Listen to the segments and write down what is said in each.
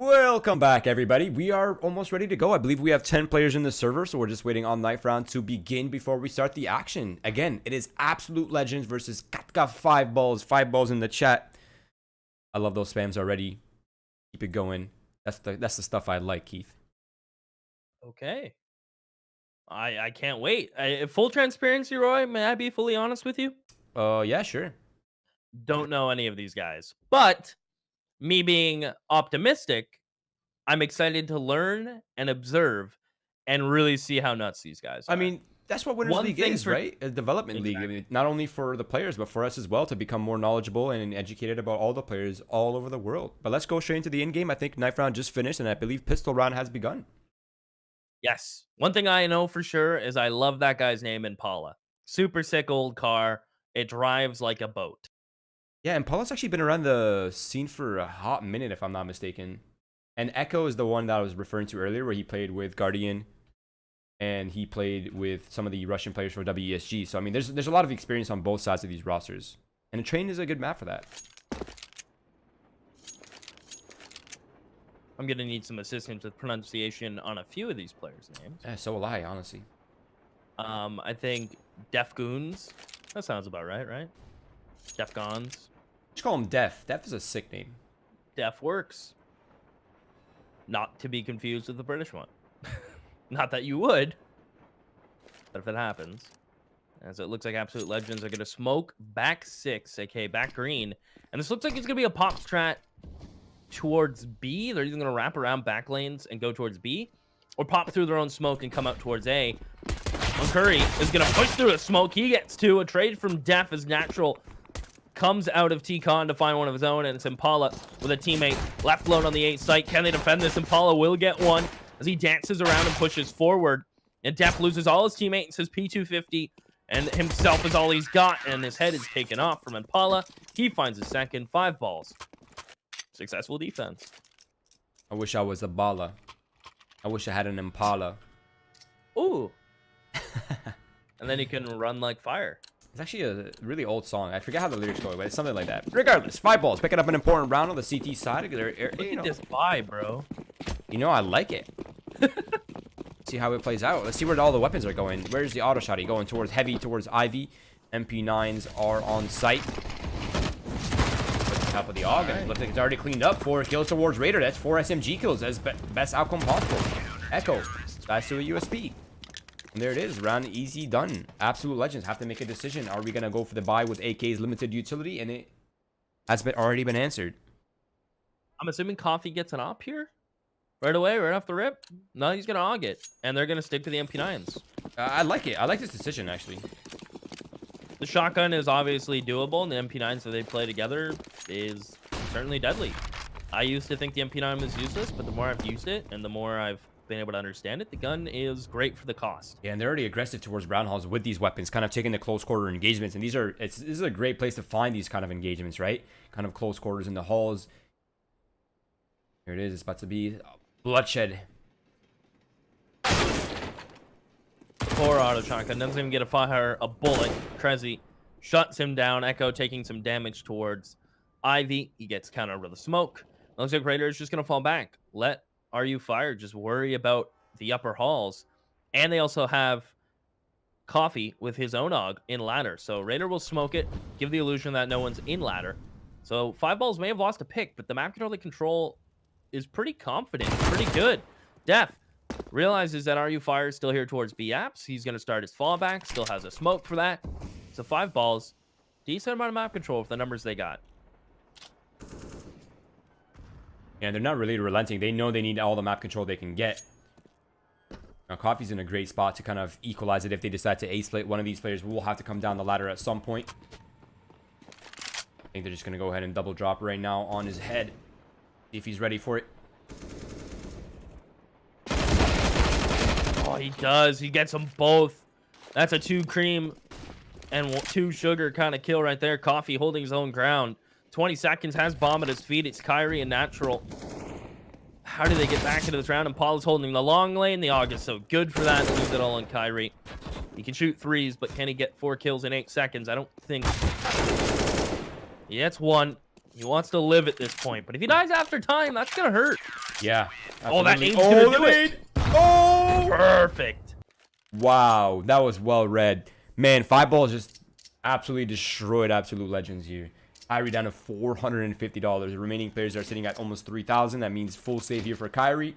Welcome back, everybody. We are almost ready to go. I believe we have 10 players in the server, so we're just waiting on knife round to begin before we start the action. Again, it is Absolute Legends versus Katka 5 balls. 5 balls in the chat. I love those spams already. Keep it going. That's the stuff I like, Keith. Okay. I can't wait. Full transparency, Roy, may I be fully honest with you? Yeah, sure. Don't know any of these guys. But me being optimistic, I'm excited to learn and observe and really see how nuts these guys I are. mean, that's what Winners One League thing is, for right? A development league. I mean, not only for the players, but for us as well to become more knowledgeable and educated about all the players all over the world. But let's go straight into the in-game. I think knife round just finished, and I believe pistol round has begun. Yes. One thing I know for sure is I love that guy's name, Impala. Super sick old car. It drives like a boat. Yeah, and Paula's actually been around the scene for a hot minute, if I'm not mistaken. And Echo is the one that I was referring to earlier, where he played with Guardian, and he played with some of the Russian players for WESG. So, I mean, there's a lot of experience on both sides of these rosters. And the train is a good map for that. I'm going to need some assistance with pronunciation on a few of these players' names. Yeah, so will I, honestly. I think Defgoons. That sounds about right? Defgons. Just call him Def. Def is a sick name. Def works. Not to be confused with the British one. Not that you would. But if it happens. As it looks like Absolute Legends are going to smoke back 6, aka back green. And this looks like it's going to be a pop strat towards B. They're either going to wrap around back lanes and go towards B, or pop through their own smoke and come out towards A. Curry is going to push through a smoke. He gets 2. A trade from Def is natural. Comes out of T-Con to find one of his own, and it's Impala with a teammate left load on the 8 site. Can they defend this? Impala will get one as he dances around and pushes forward. And Def loses all his teammates, his P250, and himself is all he's got, and his head is taken off from Impala. He finds his second. 5 balls. Successful defense. I wish I was a baller. I wish I had an Impala. Ooh. And then he can run like fire. It's actually a really old song. I forget how the lyrics go, but it's something like that. Regardless, 5 balls. Picking up an important round on the CT side. Look at this buy, bro. You know, I like it. See how it plays out. Let's see where all the weapons are going. Where's the auto shotty? Going towards heavy, towards Ivy. MP9s are on site. With the help of the AUG. And it looks like it's already cleaned up. 4 kills towards Raider. That's 4 SMG kills. That's best outcome possible. Echo. Dies to a USP. And there it is. Round easy done. Absolute Legends have to make a decision. Are we going to go for the buy with AK's limited utility? And it has already been answered. I'm assuming Coffee gets an op here? Right away, right off the rip? No, he's going to AUG it. And they're going to stick to the MP9s. I like it. I like this decision, actually. The shotgun is obviously doable, and the MP9s that they play together is certainly deadly. I used to think the MP9 was useless, but the more I've used it and the more I've been able to understand it, the gun is great for the cost. Yeah, and they're already aggressive towards round halls with these weapons, kind of taking the close quarter engagements. And this is a great place to find these kind of engagements, right? Kind of close quarters in the halls. Here it is. It's about to be bloodshed. Poor auto shotgun doesn't even get to fire a bullet. Trezzy shuts him down. Echo taking some damage towards Ivy. He gets countered with a smoke. Looks like Raider is just going to fall back. Let RU fire. Just worry about the upper halls. And they also have Coffee with his own AUG in ladder. So Raider will smoke it, give the illusion that no one's in ladder. So 5 balls may have lost a pick, but the map control they control is pretty confident, pretty good. Def realizes that RU fire is still here towards B apps. He's going to start his fallback. Still has a smoke for that. So 5 balls. Decent amount of map control with the numbers they got. Yeah, they're not really relenting. They know they need all the map control they can get. Now, Coffee's in a great spot to kind of equalize it if they decide to A-split. One of these players will have to come down the ladder at some point. I think they're just going to go ahead and double drop right now on his head. See if he's ready for it. Oh, he does. He gets them both. That's a 2 cream and 2 sugar kind of kill right there. Coffee holding his own ground. 20 seconds, has bomb at his feet. It's Kyrie and Natural. How do they get back into this round? And Paul is holding the long lane. The AUG is so good for that. Leaves it all on Kyrie. He can shoot 3s, but can he get 4 kills in 8 seconds? I don't think. He gets 1. He wants to live at this point. But if he dies after time, that's going to hurt. Yeah. Oh, that absolutely. aim's gonna do the it. nade. Oh! Perfect. Wow, that was well read. Man, 5balls just absolutely destroyed Absolute Legends here. Kyrie down to $450. The remaining players are sitting at almost 3,000. That means full save here for Kyrie.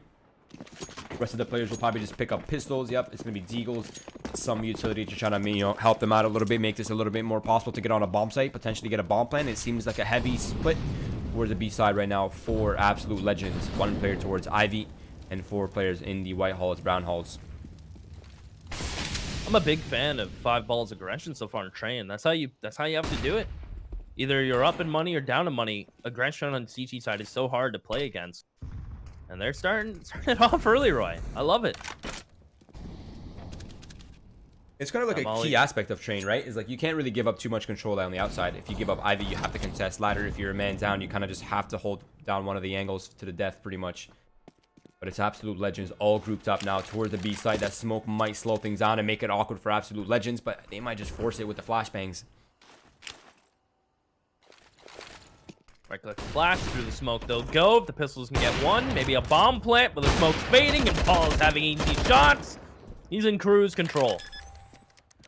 The rest of the players will probably just pick up pistols. Yep, it's going to be Deagles. Some utility to try to, help them out a little bit, make this a little bit more possible to get on a bomb site, potentially get a bomb plan. It seems like a heavy split towards the B side right now for Absolute Legends. 1 player towards Ivy and 4 players in the white halls, brown halls. I'm a big fan of 5balls aggression so far in train. That's how you have to do it. Either you're up in money or down in money. Aggression on CT side is so hard to play against. And they're starting it off early, Roy. I love it. It's kind of like a key aspect of train, right? Is like you can't really give up too much control on the outside. If you give up Ivy, you have to contest ladder. If you're a man down, you kind of just have to hold down one of the angles to the death pretty much. But it's Absolute Legends all grouped up now towards the B side. That smoke might slow things down and make it awkward for Absolute Legends, but they might just force it with the flashbangs. Right click flash through the smoke. They'll go. If the pistols can get one, maybe a bomb plant, but the smoke's fading and Paul is having easy shots. He's in cruise control.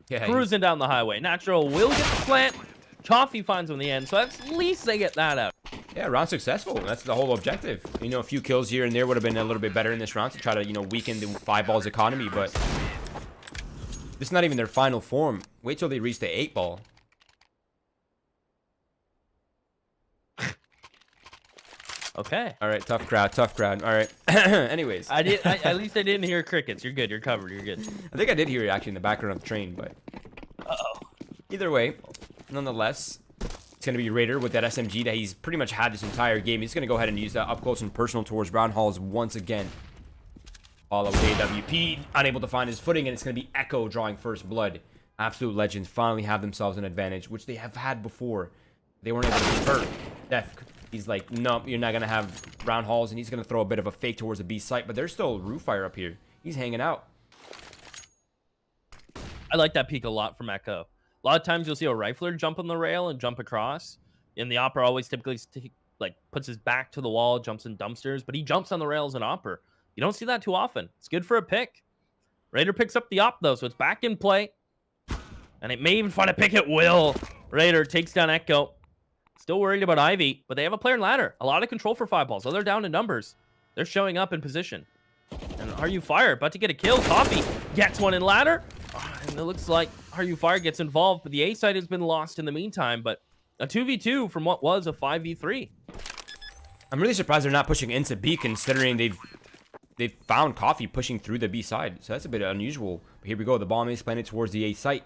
Yeah, Cruising down the highway. Natural will get the plant. Coffee finds him in the end, so at least they get that out. Yeah, round successful. That's the whole objective. A few kills here and there would have been a little bit better in this round to try to, weaken the 5balls economy, but this is not even their final form. Wait till they reach the 8-ball. Okay. All right, tough crowd, tough crowd. All right. Anyways. At least I didn't hear crickets. You're good. You're covered. You're good. I think I did hear it actually in the background of the train, but either way, nonetheless, it's going to be Raider with that SMG that he's pretty much had this entire game. He's going to go ahead and use that up close and personal towards Brown Halls once again. Follow with AWP, unable to find his footing, and it's going to be Echo drawing first blood. Absolute Legends finally have themselves an advantage, which they have had before. They weren't able to convert. Def, he's like, nope, you're not going to have Brown Halls, and he's going to throw a bit of a fake towards the B site, but there's still roof fire up here. He's hanging out. I like that peek a lot from Echo. A lot of times you'll see a rifler jump on the rail and jump across. And the Opera always typically puts his back to the wall, jumps in dumpsters, but he jumps on the rails in Opera. You don't see that too often. It's good for a pick. Raider picks up the op though, so it's back in play. And it may even find a pick at will. Raider takes down Echo. Still worried about Ivy, but they have a player in ladder. A lot of control for 5balls. So they're down in numbers. They're showing up in position. And Are You Fire about to get a kill. Coffee gets one in ladder. And it looks like Are You Fire gets involved, but the A side has been lost in the meantime. But a 2v2 from what was a 5v3. I'm really surprised they're not pushing into B, considering they've found Coffee pushing through the B side. So that's a bit unusual. But here we go. The bomb is planted towards the A site.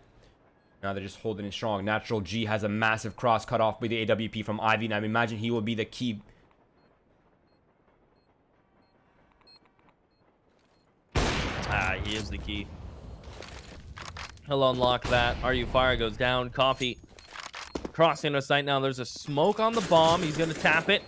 Now they're just holding it strong. Natural G has a massive cross cut off by the AWP from Ivy. And I imagine he will be the key. He is the key. He'll unlock that. Are You Fire goes down. Coffee crossing the site now. There's a smoke on the bomb. He's going to tap it.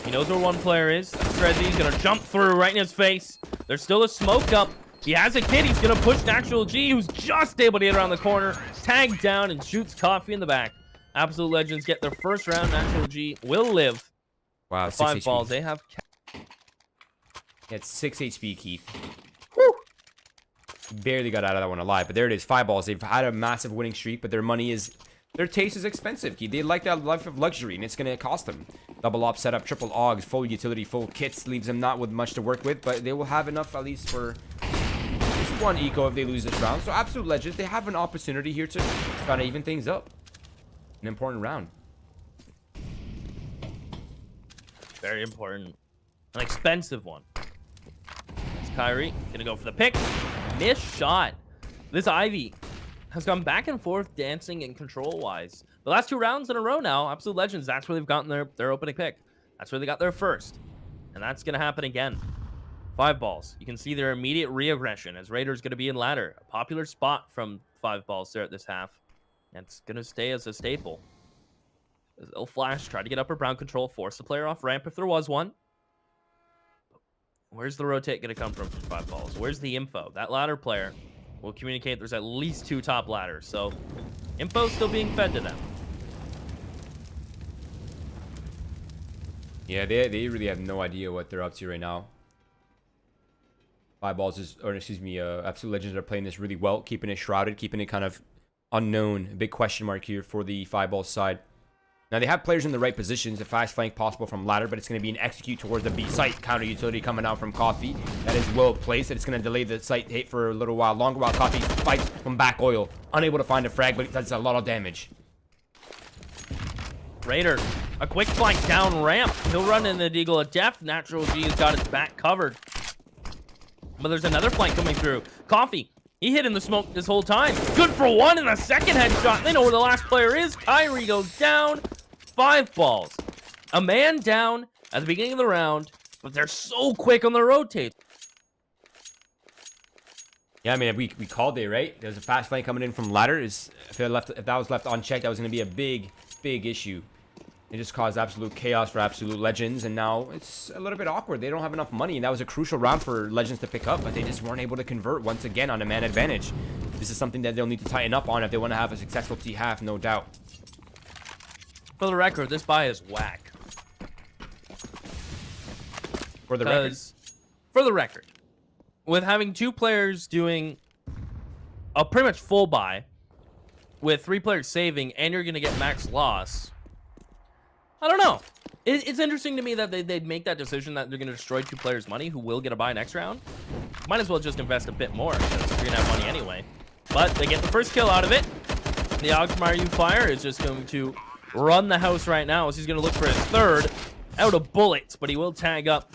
He knows where one player is. Strezzy. He's going to jump through right in his face. There's still a smoke up. He has a kid. He's going to push Natural G, who's just able to get around the corner. Tagged down and shoots Coffee in the back. Absolute Legends get their first round. Natural G will live. Wow, 5balls. They have... It's 6 HP, Keith. Whew. Barely got out of that one alive, but there it is. 5balls. They've had a massive winning streak, but their money is... Their taste is expensive, Keith. They like that life of luxury, and it's going to cost them. Double op setup, triple AUGs, full utility, full kits. Leaves them not with much to work with, but they will have enough at least for just one eco if they lose this round. So Absolute Legends, they have an opportunity here to try to even things up. An important round. Very important. An expensive one. It's Kyrie. Gonna go for the pick. Missed shot. This Ivy has gone back and forth dancing and control-wise. The last 2 rounds in a row now, Absolute Legends, that's where they've gotten their opening pick. That's where they got their first. And that's going to happen again. 5balls. You can see their immediate re-aggression as Raider's going to be in ladder. A popular spot from 5balls there at this half. And it's going to stay as a staple. They'll flash, try to get upper brown control, force the player off ramp if there was one. Where's the rotate going to come from 5balls? Where's the info? That ladder player will communicate there's at least 2 top ladders. So info still being fed to them. Yeah, they really have no idea what they're up to right now. 5balls is, or excuse me, Absolute Legends are playing this really well, keeping it shrouded, keeping it kind of unknown. A big question mark here for the 5balls side. Now they have players in the right positions, a fast flank possible from ladder, but it's going to be an execute towards the B site. Counter utility coming out from Coffee. That is well placed. It's going to delay the site hit for a little while longer while Coffee fights from back oil. Unable to find a frag, but it does a lot of damage. Raider, a quick flank down ramp. He'll run in the Deagle of Death. Natural G has got his back covered. But there's another flank coming through. Coffee, he hid in the smoke this whole time. Good for one and a second headshot. They know where the last player is. Kyrie goes down. 5balls. A man down at the beginning of the round, but they're so quick on the rotate. Yeah, I mean, we called it, right? There's a fast flank coming in from ladder. If that was left unchecked, that was going to be a big issue. It just caused absolute chaos for Absolute Legends, and now it's a little bit awkward. They don't have enough money, and that was a crucial round for Legends to pick up, but they just weren't able to convert once again on a man advantage. This is something that they'll need to tighten up on if they want to have a successful T-half, no doubt. For the record, this buy is whack. For the record, with having two players doing a pretty much full buy, with 3 players saving, and you're going to get max loss, I don't know. It's interesting to me that they'd make that decision that they're going to destroy 2 players' money who will get a buy next round. Might as well just invest a bit more, because you're going to have money anyway. But they get the first kill out of it. The Ogmaryu Fire is just going to run the house right now as he's going to look for his third out of bullets, but he will tag up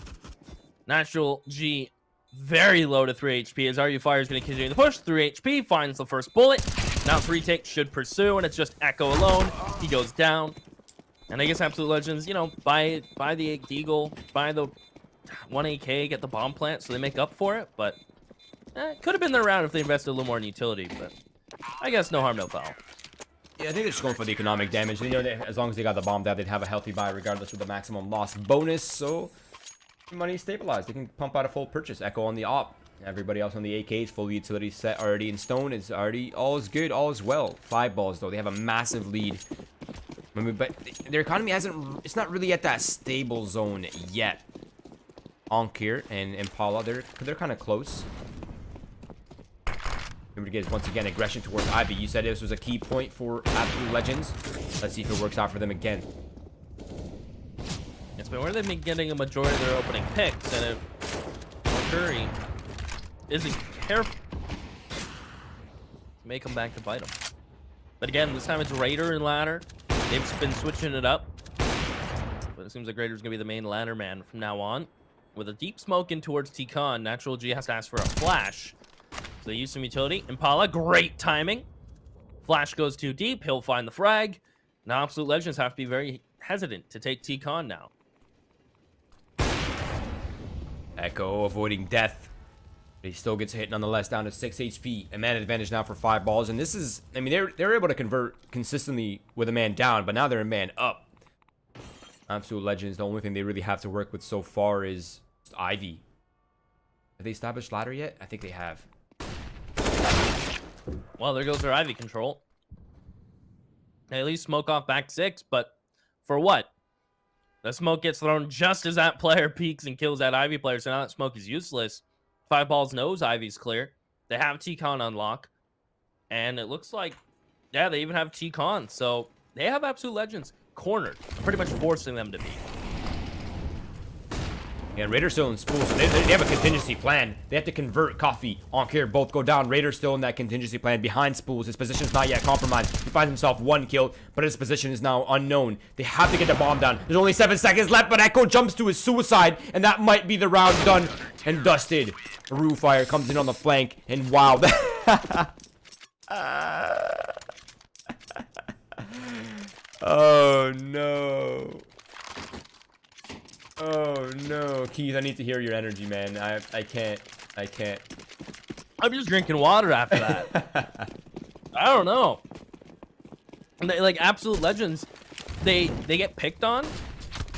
Natural G very low to 3 HP as RU Fire is going to continue the push. 3 HP, finds the first bullet. Now 3 takes should pursue, and it's just Echo alone. He goes down. And I guess Absolute Legends, you know, buy the Deagle, buy the 1 AK, get the bomb plant, so they make up for it. But it could have been their round if they invested a little more in utility, but I guess no harm, no foul. Yeah, I think they're just going for the economic damage. You know, as long as they got the bomb down, they'd have a healthy buy regardless of the maximum loss bonus. So money is stabilized. They can pump out a full purchase. Echo on the op. Everybody else on the AKs, full utility set already in stone. It's already all is good, all is well. 5balls though, they have a massive lead. I mean, but their economy hasn't. It's not really at that stable zone yet. Onkir and Impala, they're kind of close. Rodriguez once again aggression towards Ivy. You said this was a key point for Absolute Legends. Let's see if it works out for them again. It's been where they've been getting a majority of their opening picks, and if Curry isn't careful, may come back to bite him. But again, this time it's Raider and ladder. They've been switching it up, but it seems like Raider's gonna be the main ladder man from now on. With a deep smoke in towards T-Con, Natural G has to ask for a flash. So they use some utility. Impala, great timing. Flash goes too deep. He'll find the frag. Now Absolute Legends have to be very hesitant to take T-Con now. Echo avoiding death. But he still gets hit nonetheless, down to 6 HP. A man advantage now for 5balls. And this is, I mean, they're able to convert consistently with a man down, but now they're a man up. Absolute Legends, the only thing they really have to work with so far is Ivy. Have they established ladder yet? I think they have. Well, there goes their Ivy control. They at least smoke off back 6, but for what? The smoke gets thrown just as that player peeks and kills that Ivy player, so now that smoke is useless. 5balls knows Ivy's clear. They have T-Con on lock. And it looks like, yeah, they even have T-Con. So they have Absolute Legends cornered, pretty much forcing them to be. Yeah, Raider still in spool, so they have a contingency plan. They have to convert Coffee, Onkir, both go down. Raider still in that contingency plan behind spools. His position is not yet compromised. He finds himself 1 kill, but his position is now unknown. They have to get the bomb down. There's only 7 seconds left, but Echo jumps to his suicide, and that might be the round done and dusted. Rue Fire comes in on the flank, and wow. Oh no. Oh no, Keith, I need to hear your energy, man. I can't. I'm just drinking water after that. I don't know. They, like, Absolute Legends, they get picked on.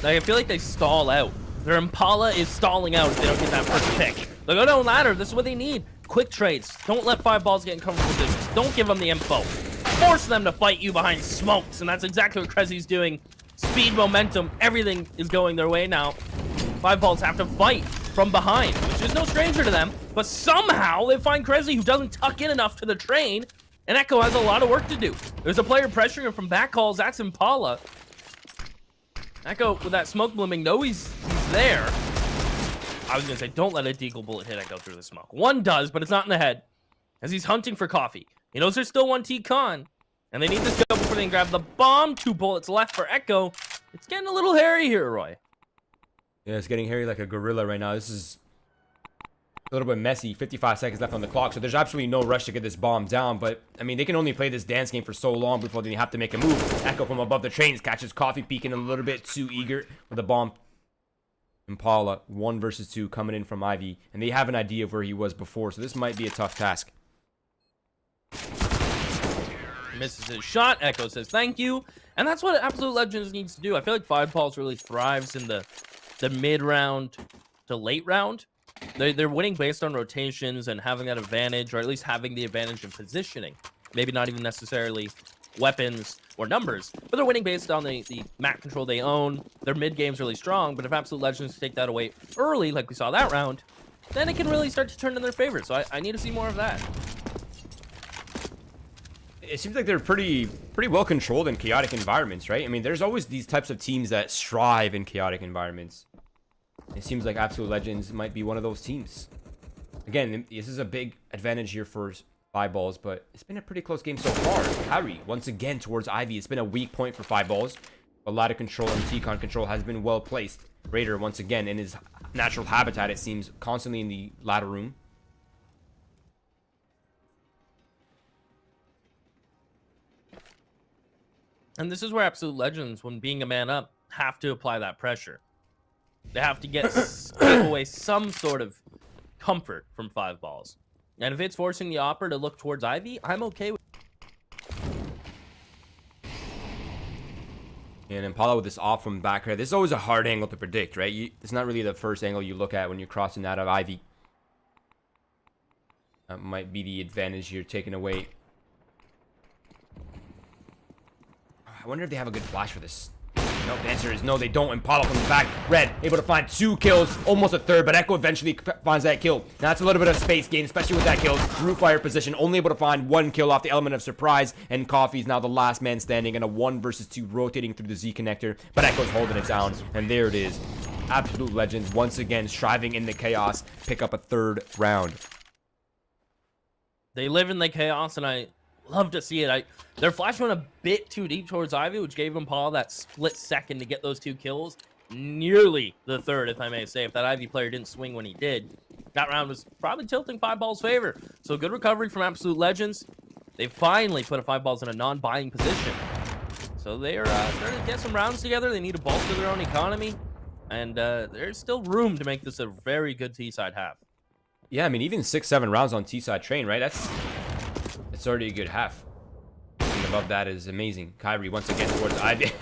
Like, I feel like they stall out. Their Impala is stalling out if they don't get that first pick. They go down ladder. This is what they need. Quick trades. Don't let 5balls get in comfortable positions. Don't give them the info. Force them to fight you behind smokes, and that's exactly what Crazy's doing. Speed, momentum, everything is going their way now. 5balls have to fight from behind, which is no stranger to them. But somehow they find Crazy, who doesn't tuck in enough to the train, and Echo has a lot of work to do. There's a player pressuring him from back calls. That's Impala. Echo with that smoke blooming. No, he's there. I was gonna say, don't let a deagle bullet hit Echo through the smoke. One does, but it's not in the head, as he's hunting for coffee. He knows there's still one T-Con, and they need this kill before they can grab the bomb. 2 bullets left for Echo. It's getting a little hairy here, Roy. Yeah, it's getting hairy like a gorilla right now. This is a little bit messy. 55 seconds left on the clock, so there's absolutely no rush to get this bomb down. But, I mean, they can only play this dance game for so long before they have to make a move. Echo from above the trains catches Coffee, peeking a little bit too eager with the bomb. Impala, 1 versus 2 coming in from Ivy, and they have an idea of where he was before, so this might be a tough task. Misses his shot. Echo says thank you, and that's what Absolute Legends needs to do. I feel like 5balls really thrives in the mid-round to late round. They're winning based on rotations and having that advantage, or at least having the advantage in positioning. Maybe not even necessarily weapons or numbers, but they're winning based on the map control they own. Their mid game's really strong, but if Absolute Legends take that away early, like we saw that round, then it can really start to turn in their favor. So I need to see more of that. It seems like they're pretty well controlled in chaotic environments, right? I mean, there's always these types of teams that strive in chaotic environments. It seems like Absolute Legends might be one of those teams. Again, this is a big advantage here for 5balls, but it's been a pretty close game so far. Kyrie, once again, towards Ivy. It's been a weak point for 5balls. A lot of control and T-Con control has been well placed. Raider, once again, in his natural habitat, it seems, constantly in the ladder room. And this is where Absolute Legends, when being a man up, have to apply that pressure. They have to get away some sort of comfort from 5balls. And if it's forcing the Opera to look towards Ivy, I'm okay with it. And Impala with this off from back here. This is always a hard angle to predict, right? It's not really the first angle you look at when you're crossing out of Ivy. That might be the advantage you're taking away. I wonder if they have a good flash for this. No, the answer is no, they don't. Impala from the back. Red, able to find 2 kills, almost a third, but Echo eventually finds that kill. Now, that's a little bit of space gain, especially with that kill. Roof fire position, only able to find 1 kill off the element of surprise, and Coffee's now the last man standing in a 1 versus 2 rotating through the Z connector, but Echo's holding it down, and there it is. Absolute Legends, once again, striving in the chaos, pick up a 3rd round. They live in the chaos, and I love to see it. Their flash went a bit too deep towards Ivy, which gave Impala that split second to get those 2 kills. Nearly the 3rd, if I may say. If that Ivy player didn't swing when he did, that round was probably tilting 5balls' favor. So good recovery from Absolute Legends. They finally put a 5balls in a non-buying position. So they are starting to get some rounds together. They need to bolster their own economy. And there's still room to make this a very good Seaside half. Yeah, I mean, even 6-7 rounds on Seaside train, right? That's already a good half. And above that is amazing. Kyrie once again towards Ivy.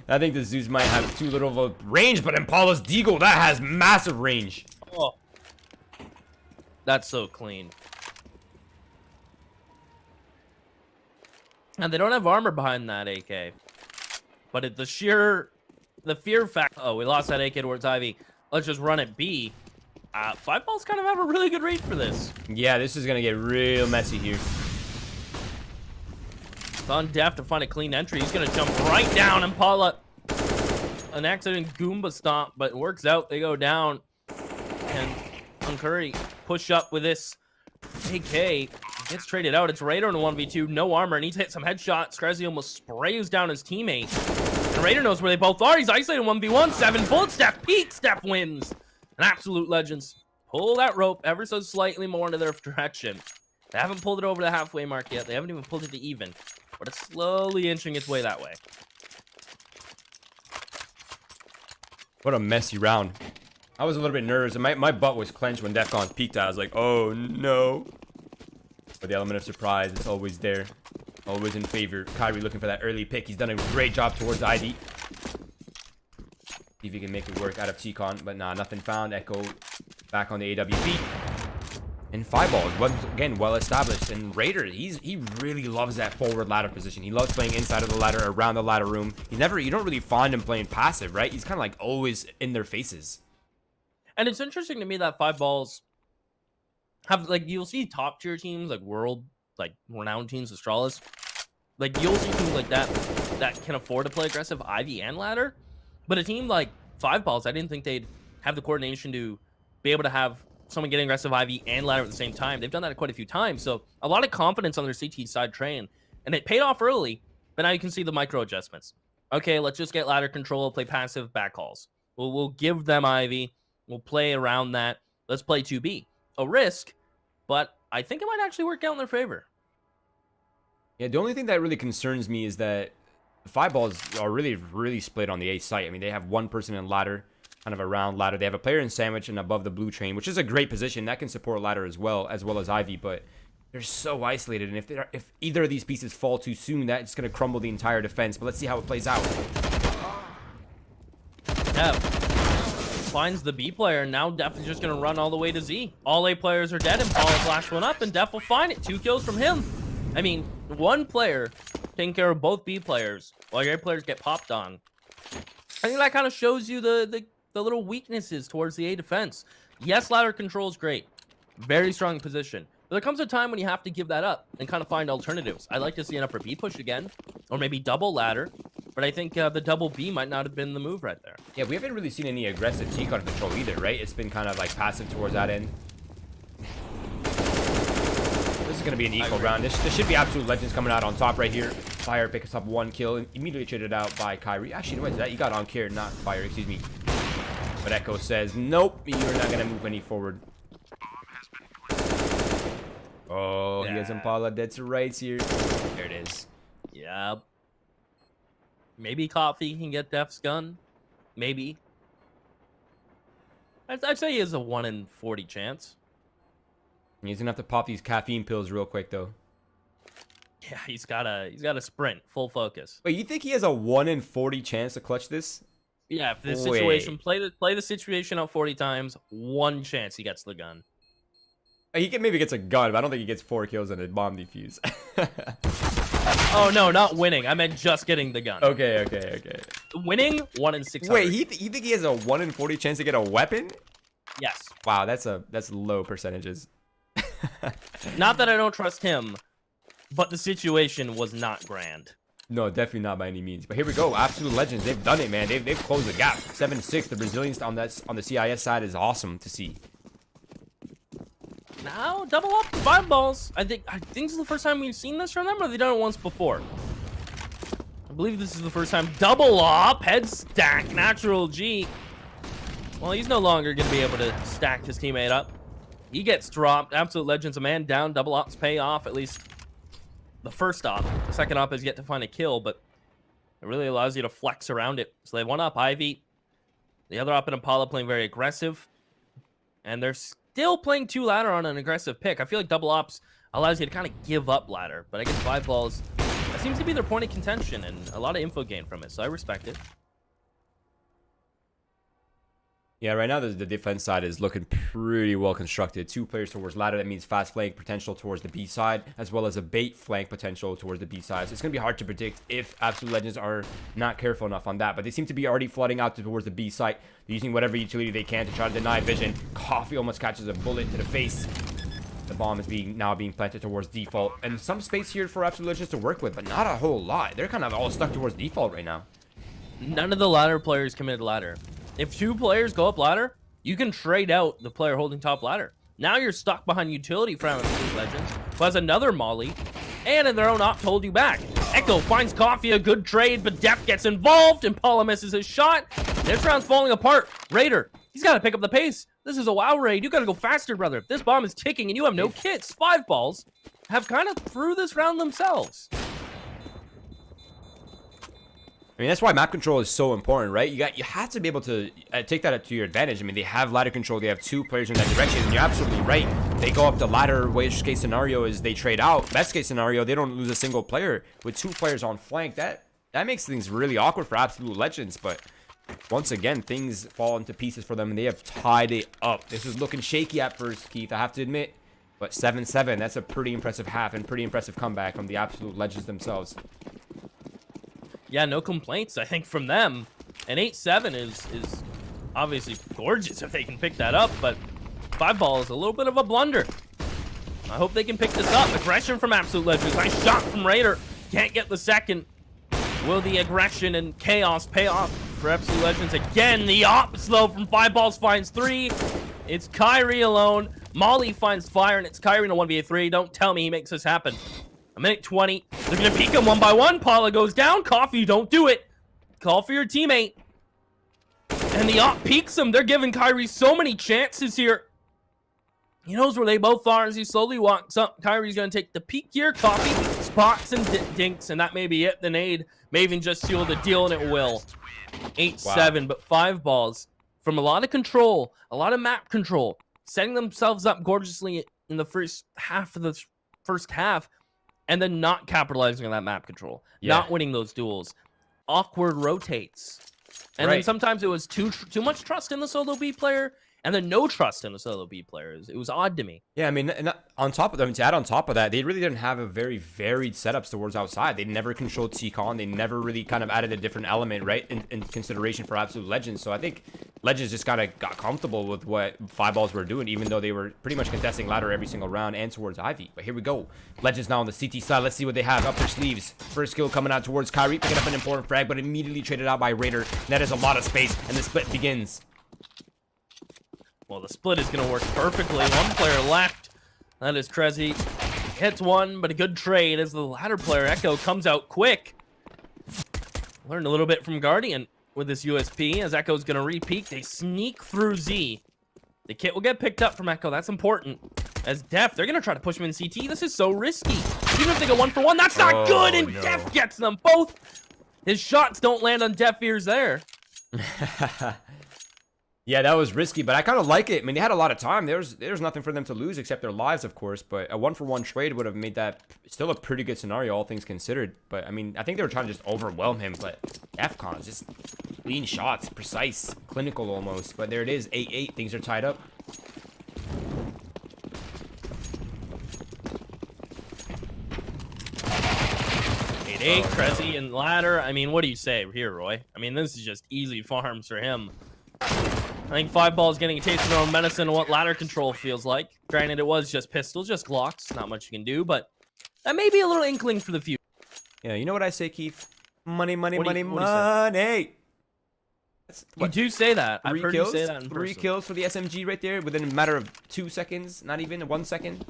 I think the Zeus might have too little of a range, but Impala's Deagle, that has massive range. Oh, that's so clean. And they don't have armor behind that AK. But the fear fact. Oh, we lost that AK towards Ivy. Let's just run it B. 5balls kind of have a really good read for this. Yeah, this is going to get real messy here. It's on Def to find a clean entry. He's going to jump right down. Impala, an accident Goomba stomp, but it works out. They go down. And Curry push up with this AK. Gets traded out. It's Raider in a 1v2. No armor. Needs to hit some headshots. Screzzy almost sprays down his teammate. And Raider knows where they both are. He's isolated 1v1. 7 bullets. Steph peaks. Steph wins. And Absolute Legends pull that rope ever so slightly more into their direction. They haven't pulled it over the halfway mark yet. They haven't even pulled it to even. But it's slowly inching its way that way. What a messy round. I was a little bit nervous. My butt was clenched when Defcon peaked. I was like, oh no. But the element of surprise is always there. Always in favor. Kyrie looking for that early pick. He's done a great job towards ID. See if he can make it work out of T-Con. But nah, nothing found. Echo back on the AWP. And 5balls, once again, well established. And Raider, he really loves that forward ladder position. He loves playing inside of the ladder, around the ladder room. You don't really find him playing passive, right? He's kind of like always in their faces. And it's interesting to me that 5balls have like you'll see top tier teams like world like renowned teams, Astralis. Like you'll see teams like that can afford to play aggressive Ivy and ladder, but a team like 5balls, I didn't think they'd have the coordination to be able to have someone getting aggressive Ivy and ladder at the same time. They've done that quite a few times, so a lot of confidence on their CT side train, and it paid off early. But now you can see the micro adjustments. Okay, let's just get ladder control, play passive back calls. We'll give them Ivy. We'll play around that. Let's play 2B. A risk, but I think it might actually work out in their favor. Yeah, the only thing that really concerns me is that the 5balls are really split on the A site. I mean, they have one person in ladder, kind of around ladder. They have a player in sandwich and above the blue train, which is a great position. That can support ladder as well as Ivy, but they're so isolated. And if either of these pieces fall too soon, that's going to crumble the entire defense. But let's see how it plays out. Yeah. Finds the B player. Now Def is just going to run all the way to Z. All A players are dead, and Paul will flash one up, and Def will find it. 2 kills from him. I mean, one player taking care of both B players while your A players get popped on. I think that kind of shows you the little weaknesses towards the A defense. Yes, ladder control is great. Very strong position. But there comes a time when you have to give that up and kind of find alternatives. I'd like to see an upper B push again, or maybe double ladder. But I think the double B might not have been the move right there. Yeah, we haven't really seen any aggressive T-card control either, right? It's been kind of like passive towards that end. This is going to be an equal round. This should be absolute legends coming out on top right here. Fire picks up 1 kill and immediately traded out by Kyrie. Actually, what is that? You got on care, not Fire, excuse me. But Echo says, nope, you're not going to move any forward. Oh, yeah. He has Impala dead to rights here. There it is. Yeah. Maybe Coffee can get Def's gun. Maybe. I'd say he has a 1 in 40 chance. He's gonna have to pop these caffeine pills real quick though. Yeah, he's got a sprint, full focus. Wait, you think he has a 1 in 40 chance to clutch this? Yeah, if this situation play the situation out 40 times, 1 chance he gets the gun. He maybe gets a gun, but I don't think he gets 4 kills and a bomb defuse. Oh no, not winning. I meant just getting the gun. Okay. Winning 1 in 600. Wait, you think he has a 1 in 40 chance to get a weapon? Yes. Wow, that's low percentages. Not that I don't trust him, but the situation was not grand. No, definitely not by any means. But here we go. Absolute legends. They've done it, man. They've closed the gap. 7-6. The Brazilians on the CIS side is awesome to see. Now double up 5balls. I think this is the first time we've seen this from them, or they've done it once before. I believe this is the first time. Double up, head stack, natural G. Well, he's no longer going to be able to stack his teammate up. He gets dropped. Absolute legends, a man down. Double ops pay off, at least the first op. The second op is yet to find a kill, but it really allows you to flex around it. So they 1 up Ivy. The other op in Impala playing very aggressive. And they're still playing 2 ladder on an aggressive pick. I feel like double ops allows you to kind of give up ladder. But I guess 5balls, that seems to be their point of contention and a lot of info gain from it. So I respect it. Yeah, right now the defense side is looking pretty well constructed. 2 players towards ladder. That means fast flank potential towards the B side, as well as a bait flank potential towards the B side. So it's going to be hard to predict if Absolute Legends are not careful enough on that. But they seem to be already flooding out towards the B site. They're using whatever utility they can to try to deny vision. Coffee almost catches a bullet to the face. The bomb is now being planted towards default. And some space here for Absolute Legends to work with, but not a whole lot. They're kind of all stuck towards default right now. None of the ladder players committed ladder. If 2 players go up ladder, you can trade out the player holding top ladder. Now you're stuck behind utility for Absolute Legends, who has another molly, and in their own op to hold you back. Echo finds Coffee a good trade, but Def gets involved, and Paula misses his shot. This round's falling apart. Raider, he's got to pick up the pace. This is a WoW raid. You got to go faster, brother. This bomb is ticking, and you have no kits. 5balls have kind of threw this round themselves. I mean, that's why map control is so important, right? You have to be able to take that to your advantage. I mean, they have ladder control. They have 2 players in that direction, and you're absolutely right. They go up the ladder. Worst case scenario is they trade out. Best case scenario, they don't lose a single player. With 2 players on flank, that makes things really awkward for Absolute Legends. But once again, things fall into pieces for them, and they have tied it up. This is looking shaky at first, Keith, I have to admit. But 7-7, that's a pretty impressive half and pretty impressive comeback from the Absolute Legends themselves. Yeah, no complaints, I think, from them. And 8-7 is obviously gorgeous if they can pick that up, but 5ball is a little bit of a blunder. I hope they can pick this up. Aggression from Absolute Legends. Nice shot from Raider. Can't get the second. Will the aggression and chaos pay off for Absolute Legends? Again, the ops though from 5balls finds 3. It's Kyrie alone. Molly finds fire, and it's Kyrie in a 1v3. Don't tell me he makes this happen. A minute 20. They're going to peek him one by one. Paula goes down. Coffee, don't do it. Call for your teammate. And the op peeks him. They're giving Kyrie so many chances here. He knows where they both are as he slowly walks up. Kyrie's going to take the peek here. Coffee spots and dinks, and that may be it. The nade may even just seal the deal, and it will. 8-7, but 5balls from a lot of control, a lot of map control, setting themselves up gorgeously in the first half of the first half, and then not capitalizing on that map control, not winning those duels. Awkward rotates. And then sometimes it was too much trust in the solo B player, and then no trust in the solo B players. It was odd to me. Yeah, I mean, and on top of them, to add on top of that, they really didn't have a very varied setups towards outside. They never controlled T-Con. They never really kind of added a different element, right, in consideration for Absolute Legends. So I think Legends just kind of got comfortable with what 5balls were doing, even though they were pretty much contesting ladder every single round and towards Ivy. But here we go. Legends now on the CT side. Let's see what they have up their sleeves. First kill coming out towards Kyrie, picking up an important frag, but immediately traded out by Raider. That is a lot of space, and the split begins. Well, the split is going to work perfectly. One player left. That is Trezzy. Hits one, but a good trade as the ladder player, Echo, comes out quick. Learned a little bit from Guardian with this USP as Echo's going to re-peek. They sneak through Z. The kit will get picked up from Echo. That's important. As Def, they're going to try to push him in CT. This is so risky. Even if they go 1-for-1, that's not good, and Def gets them both. His shots don't land on Def ears there. Yeah, that was risky, but I kind of like it. I mean, they had a lot of time. There's nothing for them to lose except their lives, of course. But a 1-for-1 trade would have made that still a pretty good scenario, all things considered. But, I mean, I think they were trying to just overwhelm him. But FCON, just clean shots, precise, clinical almost. But there it is, 8-8. Things are tied up. Trezzy and ladder. I mean, what do you say here, Roy? I mean, this is just easy farms for him. I think 5balls getting a taste of their own medicine and what ladder control feels like. Granted, it was just pistols, just Glocks. Not much you can do, but that may be a little inkling for the future. Yeah, you know what I say, Keith? Money, money, money, money. You do say that. I've heard you say that in person. 3 kills for the SMG right there within a matter of 2 seconds. Not even 1 second.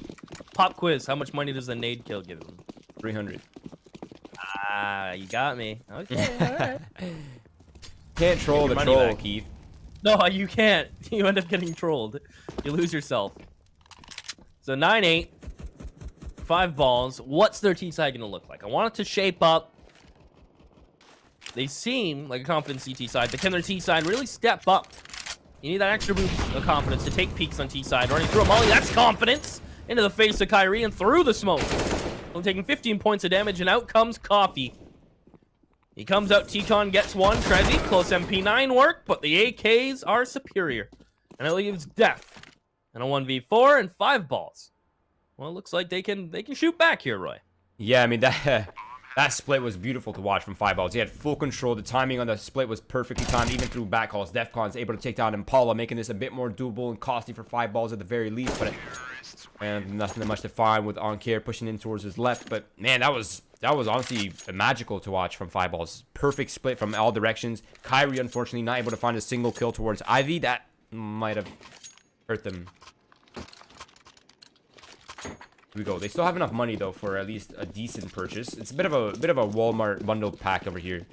Pop quiz. How much money does the nade kill give him? 300. Ah, you got me. Okay, all right. Can't troll the troll, back. Keith. No, you can't. You end up getting trolled. You lose yourself. So 9-8. 5balls. What's their T-side going to look like? I want it to shape up. They seem like a confident CT side, but can their T-side really step up? You need that extra boost of confidence to take peeks on T-side. Running through a molly, that's confidence. Into the face of Kyrie and through the smoke. Only taking 15 points of damage, and out comes Coffee. He comes out, T-Con gets one. Trezzy, close MP9 work, but the AKs are superior. And it leaves Def. And a 1v4 and 5balls. Well, it looks like they can shoot back here, Roy. Yeah, I mean, that split was beautiful to watch from 5balls. He had full control. The timing on the split was perfectly timed, even through backcalls. Defcon's able to take down Impala, making this a bit more doable and costly for 5balls at the very least. But and nothing much to find with On-Care pushing in towards his left. But man, that was honestly magical to watch from 5balls. Perfect split from all directions. Kyrie, unfortunately, not able to find a single kill towards Ivy. That might have hurt them. Here we go. They still have enough money though for at least a decent purchase. It's a bit of a Walmart bundle pack over here.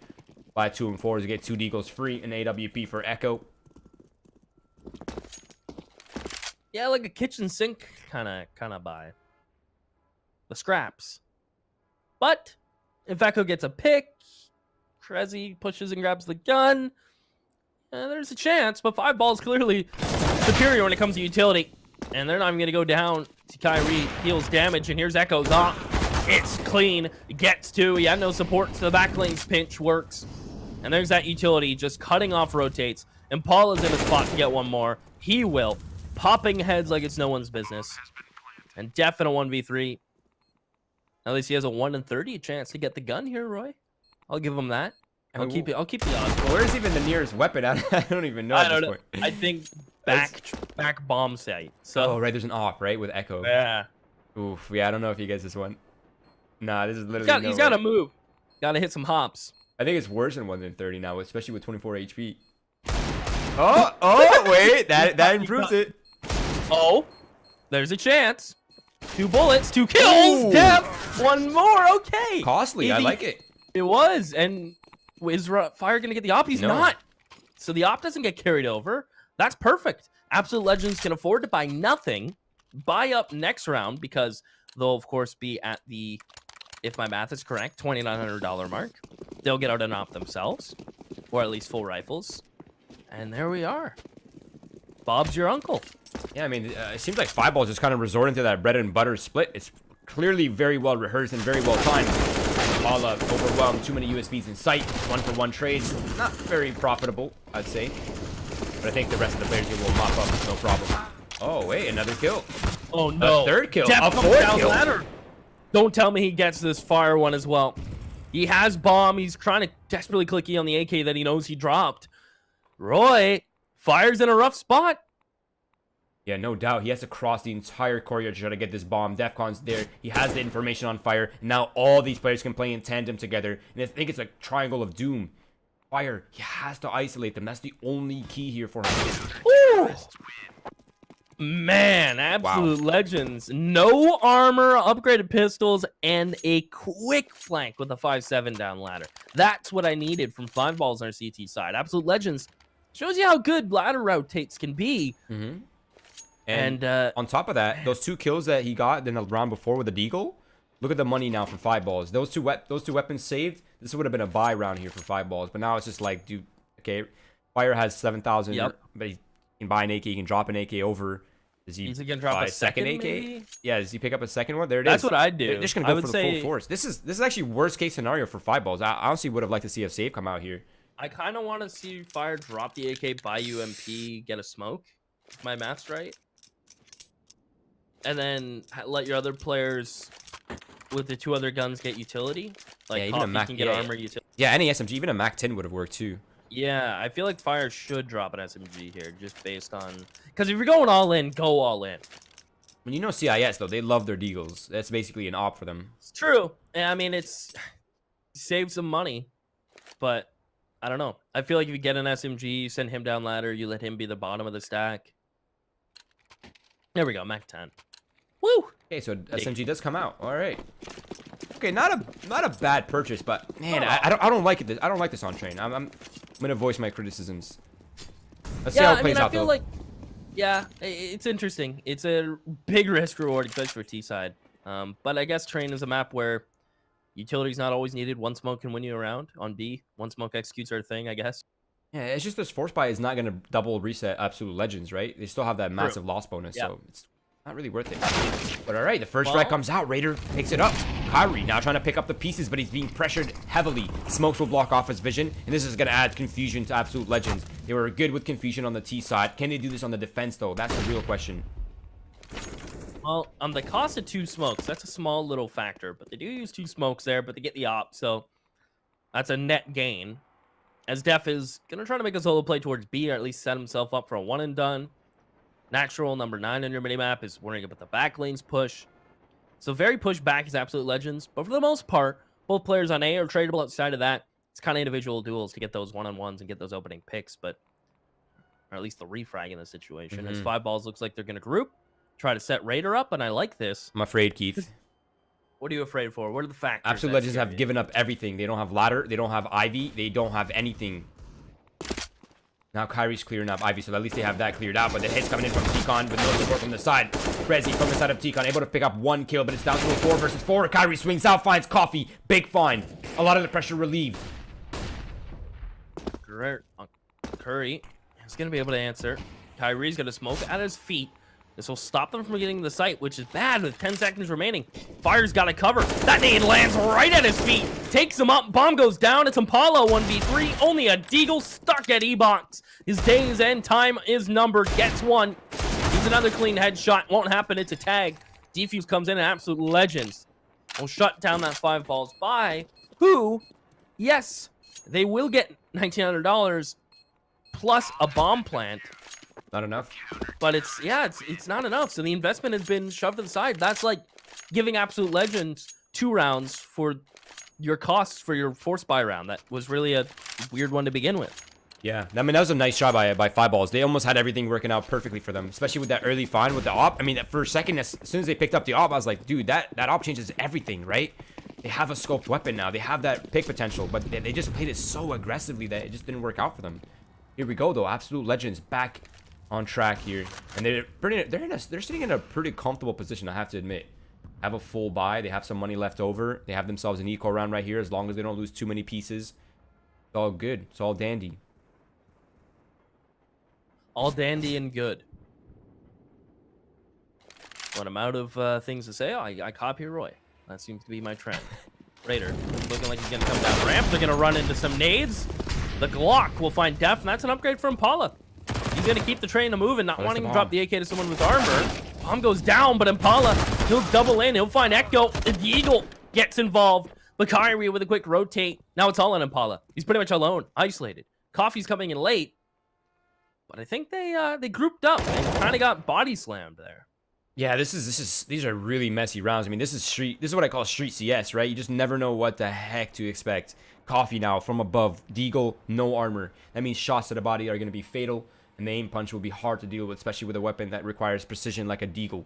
Buy 2 and 4s to get 2 deagles free and AWP for Echo. Yeah, like a kitchen sink kind of buy. The scraps. But if Echo gets a pick, Trezzy pushes and grabs the gun. There's a chance, but 5balls clearly superior when it comes to utility. And they're not even going to go down to Kyrie. Heals damage, and here's Echo's op. It's clean. Gets 2. He had no support, so the backlane's pinch works. And there's that utility, just cutting off rotates. Impala's in a spot to get one more. He will. Popping heads like it's no one's business. And Def in a 1v3. At least he has a 1 in 30 chance to get the gun here, Roy. I'll give him that. I'll keep the odds. Where's even the nearest weapon? I don't even know. I don't know. I think back bomb site. So right, there's an op right with Echo. Yeah. Oof. Yeah, I don't know if he gets this one. Nah, this is literally. He's got to move. Got to hit some hops. I think it's worse than 1 than 30 now, especially with 24 HP. Oh, wait, that improves it. Oh, there's a chance. 2 bullets, 2 kills. Def, 1 more. Okay. Costly. I like it. It was. And is Fire going to get the op? He's not. So the op doesn't get carried over. That's perfect. Absolute Legends can afford to buy nothing. Buy up next round because they'll, of course, be at the, if my math is correct, $2,900 mark. They'll get out an op themselves, or at least full rifles. And there we are. Bob's your uncle. Yeah, I mean, it seems like 5balls is kind of resorting to that bread and butter split. It's clearly very well rehearsed and very well timed. Paula overwhelmed, too many USBs in sight. 1-for-1 trades, not very profitable, I'd say. But I think the rest of the players here will mop up, no problem. Oh, wait, another kill. Oh, no. A 3rd kill. Def A 4th kill. Ladder. Don't tell me he gets this Fire one as well. He has bomb. He's trying to desperately click E on the AK that he knows he dropped. Roy, Fire's in a rough spot. Yeah, no doubt. He has to cross the entire courtyard to try to get this bomb. Defcon's there. He has the information on Fire. And now all these players can play in tandem together. And I think it's a triangle of doom. Fire, he has to isolate them. That's the only key here for him. Ooh. Man, absolute legends. No armor, upgraded pistols, and a quick flank with a 5-7 down ladder. That's what I needed from 5balls on our CT side. Absolute legends shows you how good ladder rotates can be. And on top of that, those 2 kills that he got in the round before with the deagle, look at the money now for 5balls. Those two weapons saved. This would have been a buy round here for 5balls, but now it's just like, dude, okay, Fire has 7,000, but he can buy an AK, he can drop an AK over. Is he gonna drop a second AK? Maybe? Yeah, does he pick up a second one? There it is. That's what I'd do. They're just gonna go for the full force. This is actually worst case scenario for 5balls. I honestly would have liked to see a save come out here. I kind of want to see Fire drop the AK, buy UMP, get a smoke. If my math's right. And then let your other players with the 2 other guns get utility. Like, yeah, even a Mac can get armor utility. Yeah, any SMG, even a Mac 10 would have worked too. Yeah, I feel like Fire should drop an SMG here, just based on... Because if you're going all in, go all in. When you know CIS, though, they love their deagles. That's basically an op for them. It's true. I mean, it's... Save some money. But, I don't know. I feel like if you get an SMG, you send him down ladder, you let him be the bottom of the stack. There we go, Mac 10. Woo! Okay, so SMG does come out. All right. Okay, not a bad purchase, but man, I don't like it. I don't like this on train. I'm gonna voice my criticisms. Let's see how it plays out, though. Like, yeah, it's interesting. It's a big risk reward, especially for Seaside. But I guess train is a map where utility's not always needed. 1 smoke can win you around on B. 1 smoke executes our thing, I guess. Yeah, it's just this force buy is not gonna double reset Absolute Legends, right? They still have that massive loss bonus, so it's not really worth it. But all right, the first strike comes out. Raider picks it up. Kyrie now trying to pick up the pieces, but he's being pressured heavily. Smokes will block off his vision, and this is going to add confusion to Absolute Legends. They were good with confusion on the T side. Can they do this on the defense, though? That's the real question. Well, on the cost of 2 smokes, that's a small little factor, but they do use 2 smokes there, but they get the op, so that's a net gain. As Def is going to try to make a solo play towards B, or at least set himself up for a 1 and done. Natural number 9 on your minimap is worrying about the back lanes push. So very push back is Absolute Legends. But for the most part, both players on A are tradable. Outside of that, it's kind of individual duels to get those one-on-ones and get those opening picks. But, or at least the refrag in this situation. As 5balls looks like they're going to group. Try to set Raider up, and I like this. I'm afraid, Keith. What are you afraid for? What are the factors? Absolute Legends have given up everything. They don't have ladder. They don't have Ivy. They don't have anything. Now Kyrie's clearing up Ivy, so at least they have that cleared out. But the hits coming in from T-Con with no support from the side. Prezi from the side of T-Con, able to pick up 1 kill, but it's down to a 4 versus 4. Kyrie swings out, finds Coffee. Big find. A lot of the pressure relieved. Curry is going to be able to answer. Kyrie's going to smoke at his feet. This will stop them from getting the site, which is bad with 10 seconds remaining. Fire's got to cover. That nade lands right at his feet. Takes him up. Bomb goes down. It's Impala 1v3. Only a deagle stuck at E-Box. His day's end time is numbered. Gets 1. He's another clean headshot. Won't happen. It's a tag. Defuse comes in. Absolute Legends will shut down that 5balls buy. Who, yes, they will get $1,900 plus a bomb plant. Not enough. But it's not enough. So the investment has been shoved to the side. That's like giving Absolute Legends 2 rounds for your costs for your force buy round. That was really a weird one to begin with. Yeah, I mean, that was a nice job by 5balls. They almost had everything working out perfectly for them, especially with that early find with the op. I mean, for a second, as soon as they picked up the op, I was like, dude, that op changes everything, right? They have a scoped weapon now. They have that pick potential, but they just played it so aggressively that it just didn't work out for them. Here we go, though. Absolute Legends back on track here, and they're sitting in a pretty comfortable position, I have to admit. Have a full buy. They have some money left over. They have themselves an eco round right here. As long as they don't lose too many pieces, it's all good. It's all dandy. All dandy and good. When I'm out of things to say, I copy Roy. That seems to be my trend. Raider looking like he's going to come down ramp. They're going to run into some nades. The Glock will find Def, and that's an upgrade for Impala. He's going to keep the train moving, not wanting to drop the AK to someone with armor. Bomb goes down, but Impala, he'll double in. He'll find Echo. The Eagle gets involved. Bakari with a quick rotate. Now it's all on Impala. He's pretty much alone, isolated. Coffee's coming in late, but I think they grouped up and kind of got body slammed there. Yeah, these are really messy rounds. I mean, this is what I call street CS, right? You just never know what the heck to expect. Coffee now from above. Deagle, no armor. That means shots to the body are going to be fatal, and the aim punch will be hard to deal with, especially with a weapon that requires precision like a Deagle.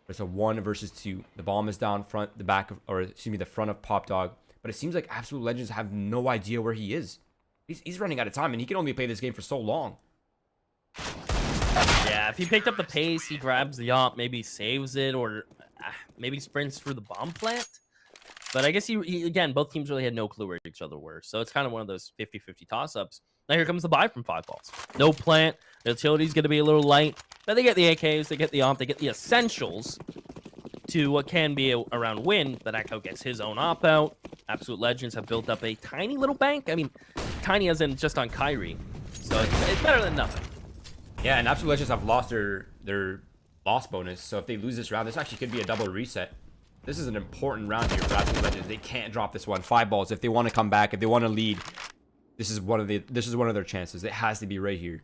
It's a 1 versus 2. The bomb is down front, the front of Pop Dog. But it seems like Absolute Legends have no idea where he is. He's running out of time, and he can only play this game for so long. Yeah, if he picked up the pace, he grabs the op, maybe saves it, or maybe sprints through the bomb plant. But I guess he again, both teams really had no clue where each other were. So it's kind of one of those 50-50 toss-ups. Now here comes the buy from 5balls. No plant. The utility's going to be a little light. But they get the AKs, they get the op, they get the essentials to what can be a round win. But Echo gets his own op out. Absolute Legends have built up a tiny little bank. I mean, tiny as in just on Kyrie. So it's better than nothing. Yeah, and Absolute Legends have lost their loss bonus. So if they lose this round, this actually could be a double reset. This is an important round here for Absolute Legends. They can't drop this one. 5balls, if they want to come back, if they want to lead, this is one of their chances. It has to be right here.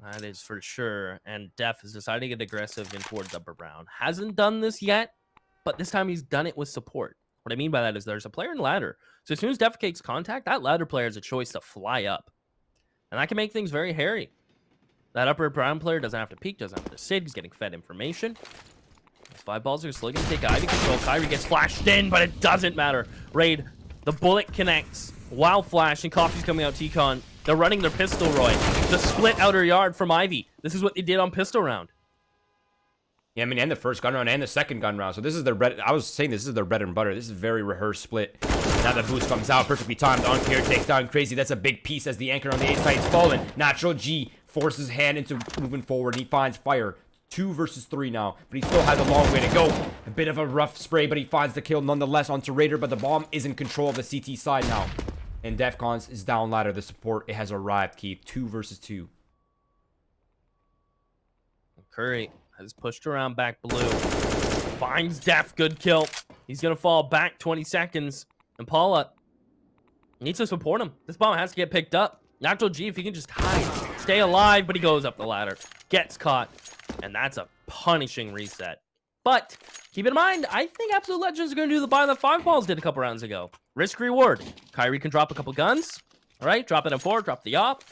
That is for sure. And Def is deciding to get aggressive in towards upper round. Hasn't done this yet, but this time he's done it with support. What I mean by that is there's a player in ladder. So as soon as Def takes contact, that ladder player has a choice to fly up. And that can make things very hairy. That upper brown player doesn't have to peek, doesn't have to sit. He's getting fed information. 5balls are still going to take Ivy control. Kyrie gets flashed in, but it doesn't matter. Raid, the bullet connects. Wow flash, and Coffee's coming out T-Con. They're running their pistol, Roy. The split outer yard from Ivy. This is what they did on pistol round. Yeah, I mean, and the first gun round and the second gun round. So this is their bread. I was saying this is their bread and butter. This is a very rehearsed split. Now the boost comes out, perfectly timed. Uncared takes down Crazy. That's a big piece as the anchor on the ace side is fallen. Natural G forces his hand into moving forward. He finds fire. 2 versus 3 now, but he still has a long way to go. A bit of a rough spray, but he finds the kill nonetheless onto Raider, but the bomb is in control of the CT side now. And Defcons is down ladder. The support, it has arrived, Keith. 2 versus 2. Curry has pushed around back blue. Finds Def, good kill. He's going to fall back 20 seconds. And Paula needs to support him. This bomb has to get picked up. Natural G, if he can just hide, stay alive, but he goes up the ladder. Gets caught. And that's a punishing reset. But keep in mind, I think Absolute Legends are going to do the buy that 5balls did a couple rounds ago. Risk reward. Kyrie can drop a couple guns. All right, drop it in 4, drop the op.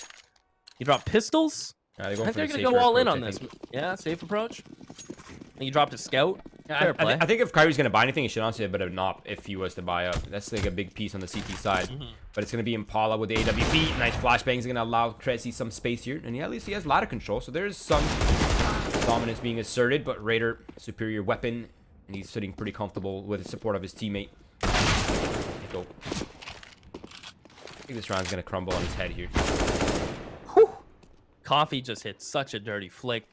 You drop pistols. I think they're going to go all in on this. Yeah, safe approach. And you dropped a scout. Fair play. I think if Kyrie's going to buy anything, he should honestly have been an op if he was to buy up. That's like a big piece on the CT side. But it's going to be Impala with the AWP. Nice flashbangs are going to allow Cressy some space here. And yeah, at least he has ladder control. So there's some dominance being asserted. But Raider, superior weapon. And he's sitting pretty comfortable with the support of his teammate. Go. I think this round's going to crumble on his head here. Whew. Coffee just hit such a dirty flick.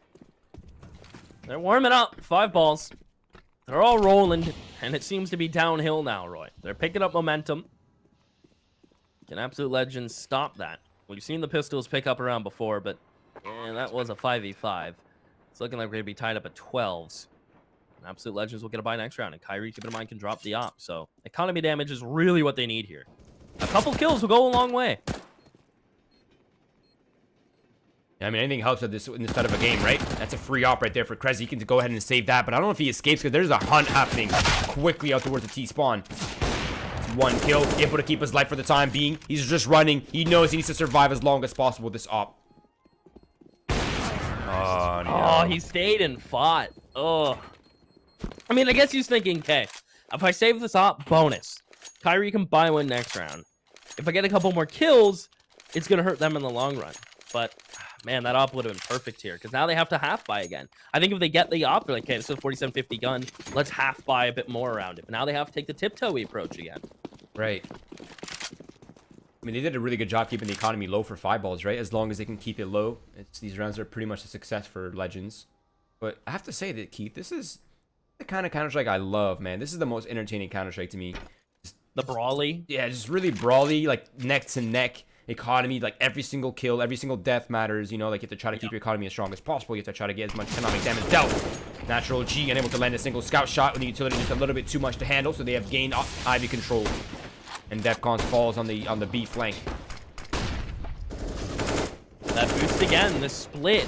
They're warming up. 5balls. They're all rolling, and it seems to be downhill now, Roy. They're picking up momentum. Can Absolute Legends stop that? We've seen the pistols pick up around before, but that was a 5v5. It's looking like we're going to be tied up at 12s. And Absolute Legends will get a buy next round, and Kyrie, keep in mind, can drop the op. So economy damage is really what they need here. A couple kills will go a long way. I mean, anything helps in this type of a game, right? That's a free op right there for Krez. He can go ahead and save that, but I don't know if he escapes because there's a hunt happening quickly out towards the T-spawn. One kill, able to keep his life for the time being. He's just running. He knows he needs to survive as long as possible with this op. Oh, no. Oh, he stayed and fought. Oh. I mean, I guess he's thinking, okay, if I save this op, bonus. Kyrie can buy one next round. If I get a couple more kills, it's going to hurt them in the long run. But, man, that op would have been perfect here because now they have to half buy again. I think if they get the op, they're like, okay, this is a 4750 gun. Let's half buy a bit more around it. But now they have to take the tiptoe approach again. Right. I mean, they did a really good job keeping the economy low for 5balls, right? As long as they can keep it low, these rounds are pretty much a success for Legends. But I have to say that, Keith, this is the kind of Counter-Strike I love, man. This is the most entertaining Counter-Strike to me. The brawly? Yeah, just really brawly, like neck-to-neck economy. Like every single kill, every single death matters. You know, like you have to try to keep your economy as strong as possible. You have to try to get as much economic damage dealt. Natural G unable to land a single scout shot when the utility just a little bit too much to handle, so they have gained Ivy control. And Defcons falls on the B flank. That boost again, the split,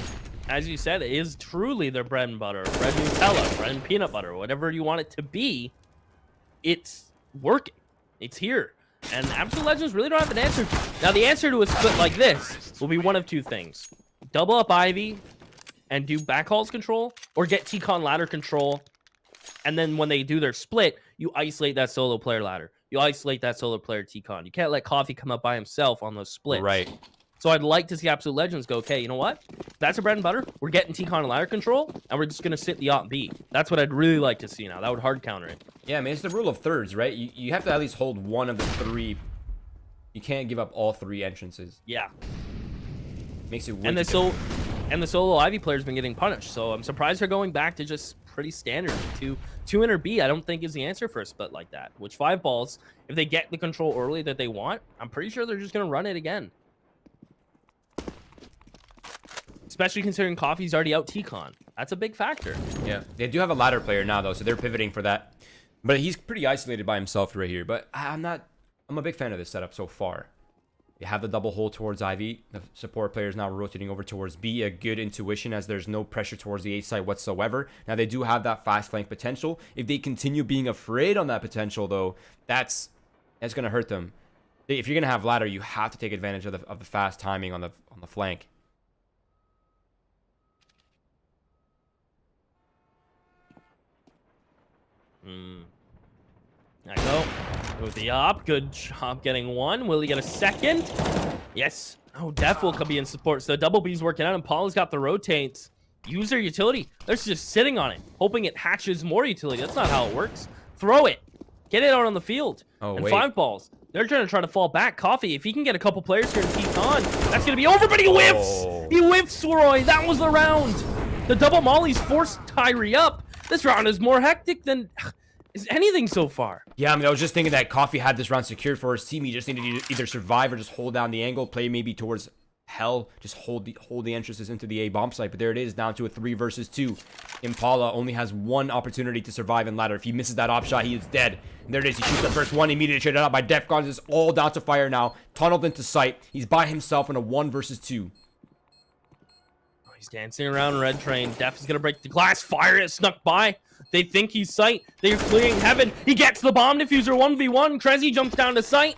as you said, is truly their bread and butter. Bread and Nutella, bread and peanut butter, whatever you want it to be. It's working. It's here. And Absolute Legends really don't have an answer. Now, the answer to a split like this will be one of two things. Double up Ivy and do backhauls control, or get T-Con ladder control. And then when they do their split, you isolate that solo player ladder. You isolate that solo player T-Con. You can't let Coffee come up by himself on those splits. Right. So I'd like to see Absolute Legends go, okay, you know what? That's a bread and butter. We're getting T-Con and ladder control, and we're just going to sit the op B. That's what I'd really like to see now. That would hard counter it. Yeah, I mean, it's the rule of thirds, right? You have to at least hold one of the three. You can't give up all three entrances. Yeah. Makes it way and the solo Ivy player's been getting punished, so I'm surprised they're going back to just pretty standard. Two inner B, I don't think is the answer for a split like that. Which 5balls, if they get the control early that they want, I'm pretty sure they're just going to run it again. Especially considering Coffee's already out T-Con. That's a big factor. Yeah, they do have a ladder player now, though, so they're pivoting for that. But he's pretty isolated by himself right here. But I'm a big fan of this setup so far. You have the double hold towards Ivy. The support player is now rotating over towards B. A good intuition as there's no pressure towards the A side whatsoever. Now, they do have that fast flank potential. If they continue being afraid on that potential, though, that's going to hurt them. If you're going to have ladder, you have to take advantage of the fast timing on the flank. I go with the op. Good job getting one. Will he get a second? Yes. Oh, Def will be in support. So double B's working out, and Paula's got the rotates. Use their utility. They're just sitting on it, hoping it hatches more utility. That's not how it works. Throw it. Get it out on the field. Oh, and wait. 5balls. They're trying to fall back. Coffee, if he can get a couple players here to keep on, that's going to be over, but he whiffs. Oh. He whiffs, Roy. That was the round. The double mollies forced Tyree up. This round is more hectic than is anything so far. Yeah, I mean, I was just thinking that Coffee had this round secured for his team. He just needed to either survive or just hold down the angle, play maybe towards hell, just hold the entrances into the A bomb site. But there it is, down to a 3 versus 2. Impala only has one opportunity to survive in ladder. If he misses that op shot, he is dead. And there it is. He shoots the first one, immediately traded out by Defcons. It's all down to fire now. Tunneled into sight. He's by himself in a 1 versus 2. Oh, he's dancing around Red Train. Def is going to break the glass. Fire it snuck by. They think he's sight. They're clearing heaven. He gets the bomb diffuser 1v1. Krezzy jumps down to sight.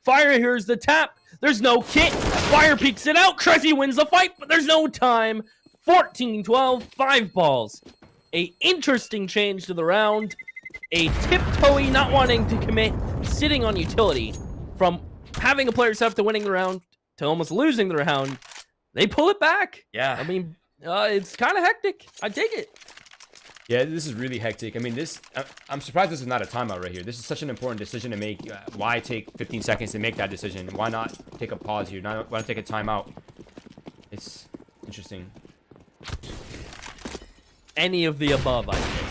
Fire hears the tap. There's no kit. Fire peeks it out. Krezzy wins the fight, but there's no time. 14-12, 5balls. A interesting change to the round. A tiptoey, not wanting to commit, sitting on utility. From having a player set up to winning the round to almost losing the round, they pull it back. Yeah. I mean, it's kind of hectic. I dig it. Yeah, this is really hectic. I mean, I'm surprised this is not a timeout right here. This is such an important decision to make. Why take 15 seconds to make that decision? Why not take a pause here? Why not take a timeout? It's interesting. Any of the above, I think.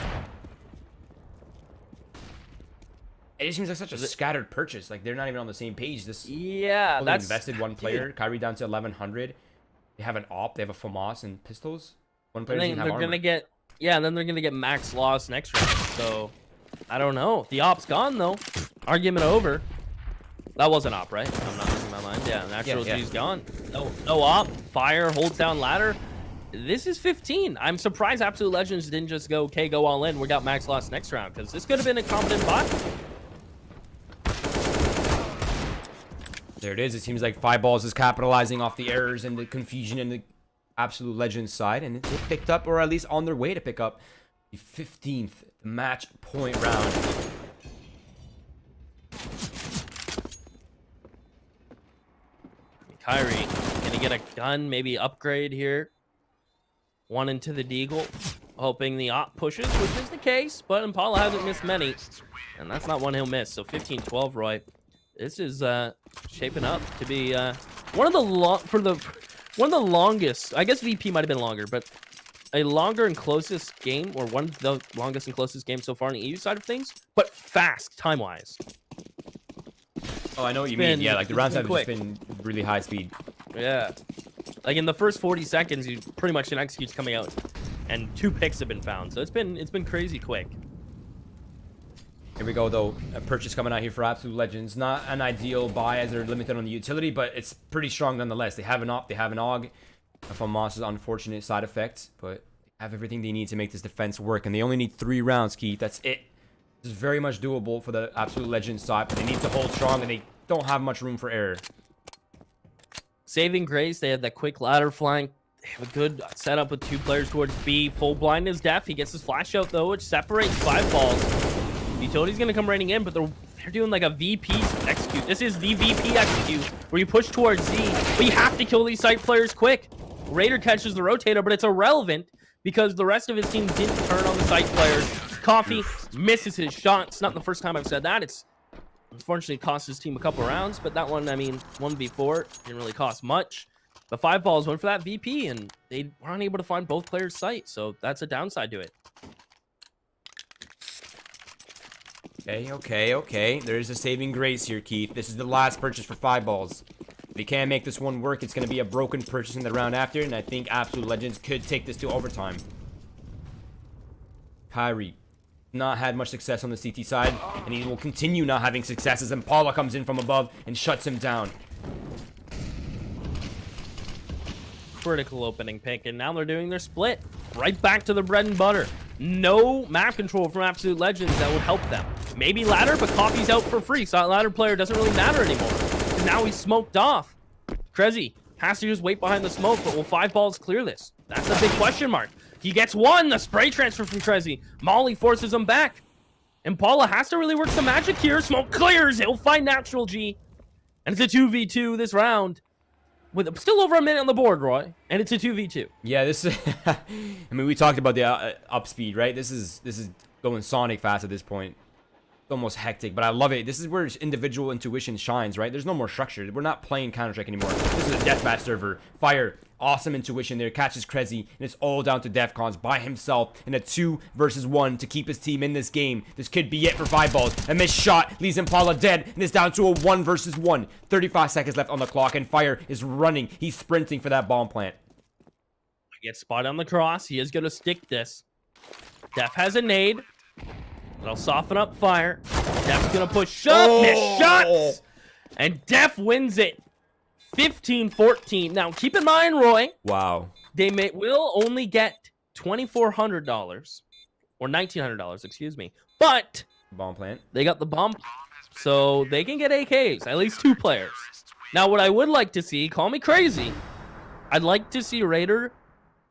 It just seems like such a scattered purchase. Like, they're not even on the same page. Yeah, only that's invested one player. Kyrie down to 1100. They have an AWP. They have a FAMAS and pistols. One player doesn't have armor. Gonna get. Yeah, and then they're going to get max loss next round. So, I don't know. The op's gone, though. Argument over. That was an op, right? I'm not talking about Sideline, yeah. Natural Yeah, yeah. G's gone. No op. Fire holds down ladder. This is 15. I'm surprised Absolute Legends didn't just go, okay, go all in. We got max loss next round, because this could have been a competent bot. There it is. It seems like 5balls is capitalizing off the errors and the confusion in the Absolute Legends side, and they picked up, or at least on their way to pick up, the 15th match point round. Kyrie, gonna get a gun, maybe upgrade here. One into the Deagle, hoping the op pushes, which is the case, but Impala hasn't missed many, and that's not one he'll miss. So 15-12, Roy. This is shaping up to be one of the longest. I guess VP might have been longer, but a longer and closest game, or one of the longest and closest games so far on the EU side of things, but fast time-wise. Oh, I know what you mean. Yeah, like the rounds have just been really high speed. Yeah. Like in the first 40 seconds, you pretty much an execute's coming out, and 2 picks have been found. So it's been crazy quick. Here we go, though. A purchase coming out here for Absolute Legends. Not an ideal buy as they're limited on the utility, but it's pretty strong nonetheless. They have an op, they have an AUG. From Moss's unfortunate side effects, but they have everything they need to make this defense work, and they only need 3 rounds, Keith. That's it. This is very much doable for the Absolute Legends side, but they need to hold strong, and they don't have much room for error. Saving grace, they have that quick ladder flank. They have a good setup with 2 players towards B. Full blind is Def. He gets his flash out, though, which separates 5balls. Utility's going to come raining in, but they're doing like a VP execute. This is the VP execute, where you push towards Z, but you have to kill these site players quick. Raider catches the rotator, but it's irrelevant because the rest of his team didn't turn on the site players. Coffee misses his shot. It's not the first time I've said that. It's unfortunately cost his team a couple rounds, but that one, I mean, 1v4 didn't really cost much. The 5balls went for that VP, and they were unable to find both players' sight, so that's a downside to it. Okay. There is a saving grace here, Keith. This is the last purchase for 5balls. If he can't make this one work, it's going to be a broken purchase in the round after, and I think Absolute Legends could take this to overtime. Kyrie, not had much success on the CT side, and he will continue not having success as Impala comes in from above and shuts him down. Critical opening pick, and now they're doing their split. Right back to the bread and butter. No map control from Absolute Legends that would help them. Maybe ladder, but Coffee's out for free, so that ladder player doesn't really matter anymore. And now he's smoked off. Krezzy has to just wait behind the smoke, but will 5balls clear this? That's a big question mark. He gets one, the spray transfer from Krezzy. Molly forces him back. Impala has to really work some magic here. Smoke clears, he'll find Natural G. And it's a 2v2 this round. With still over a minute on the board, Roy, and it's a 2v2. Yeah, this is... I mean, we talked about the up speed, right? This is going Sonic fast at this point. It's almost hectic, but I love it. This is where individual intuition shines, right? There's no more structure. We're not playing Counter-Strike anymore. This is a deathmatch server. Fire, awesome intuition there. Catches Krezzy, and it's all down to Defcons by himself in a 2 versus 1 to keep his team in this game. This could be it for 5balls. A missed shot leaves Impala dead, and it's down to a 1 versus 1. 35 seconds left on the clock, and Fire is running. He's sprinting for that bomb plant. Gets spot on the cross. He is going to stick this. Def has a nade. That'll soften up Fire. Def's going to push up. Missed shots. And Def wins it. 15-14. Now, keep in mind, Roy. Wow. They will only get $2,400. Or $1,900, excuse me. But Bomb plant. they got the bomb. So they can get AKs. At least 2 players. Now, what I would like to see, call me crazy, I'd like to see Raider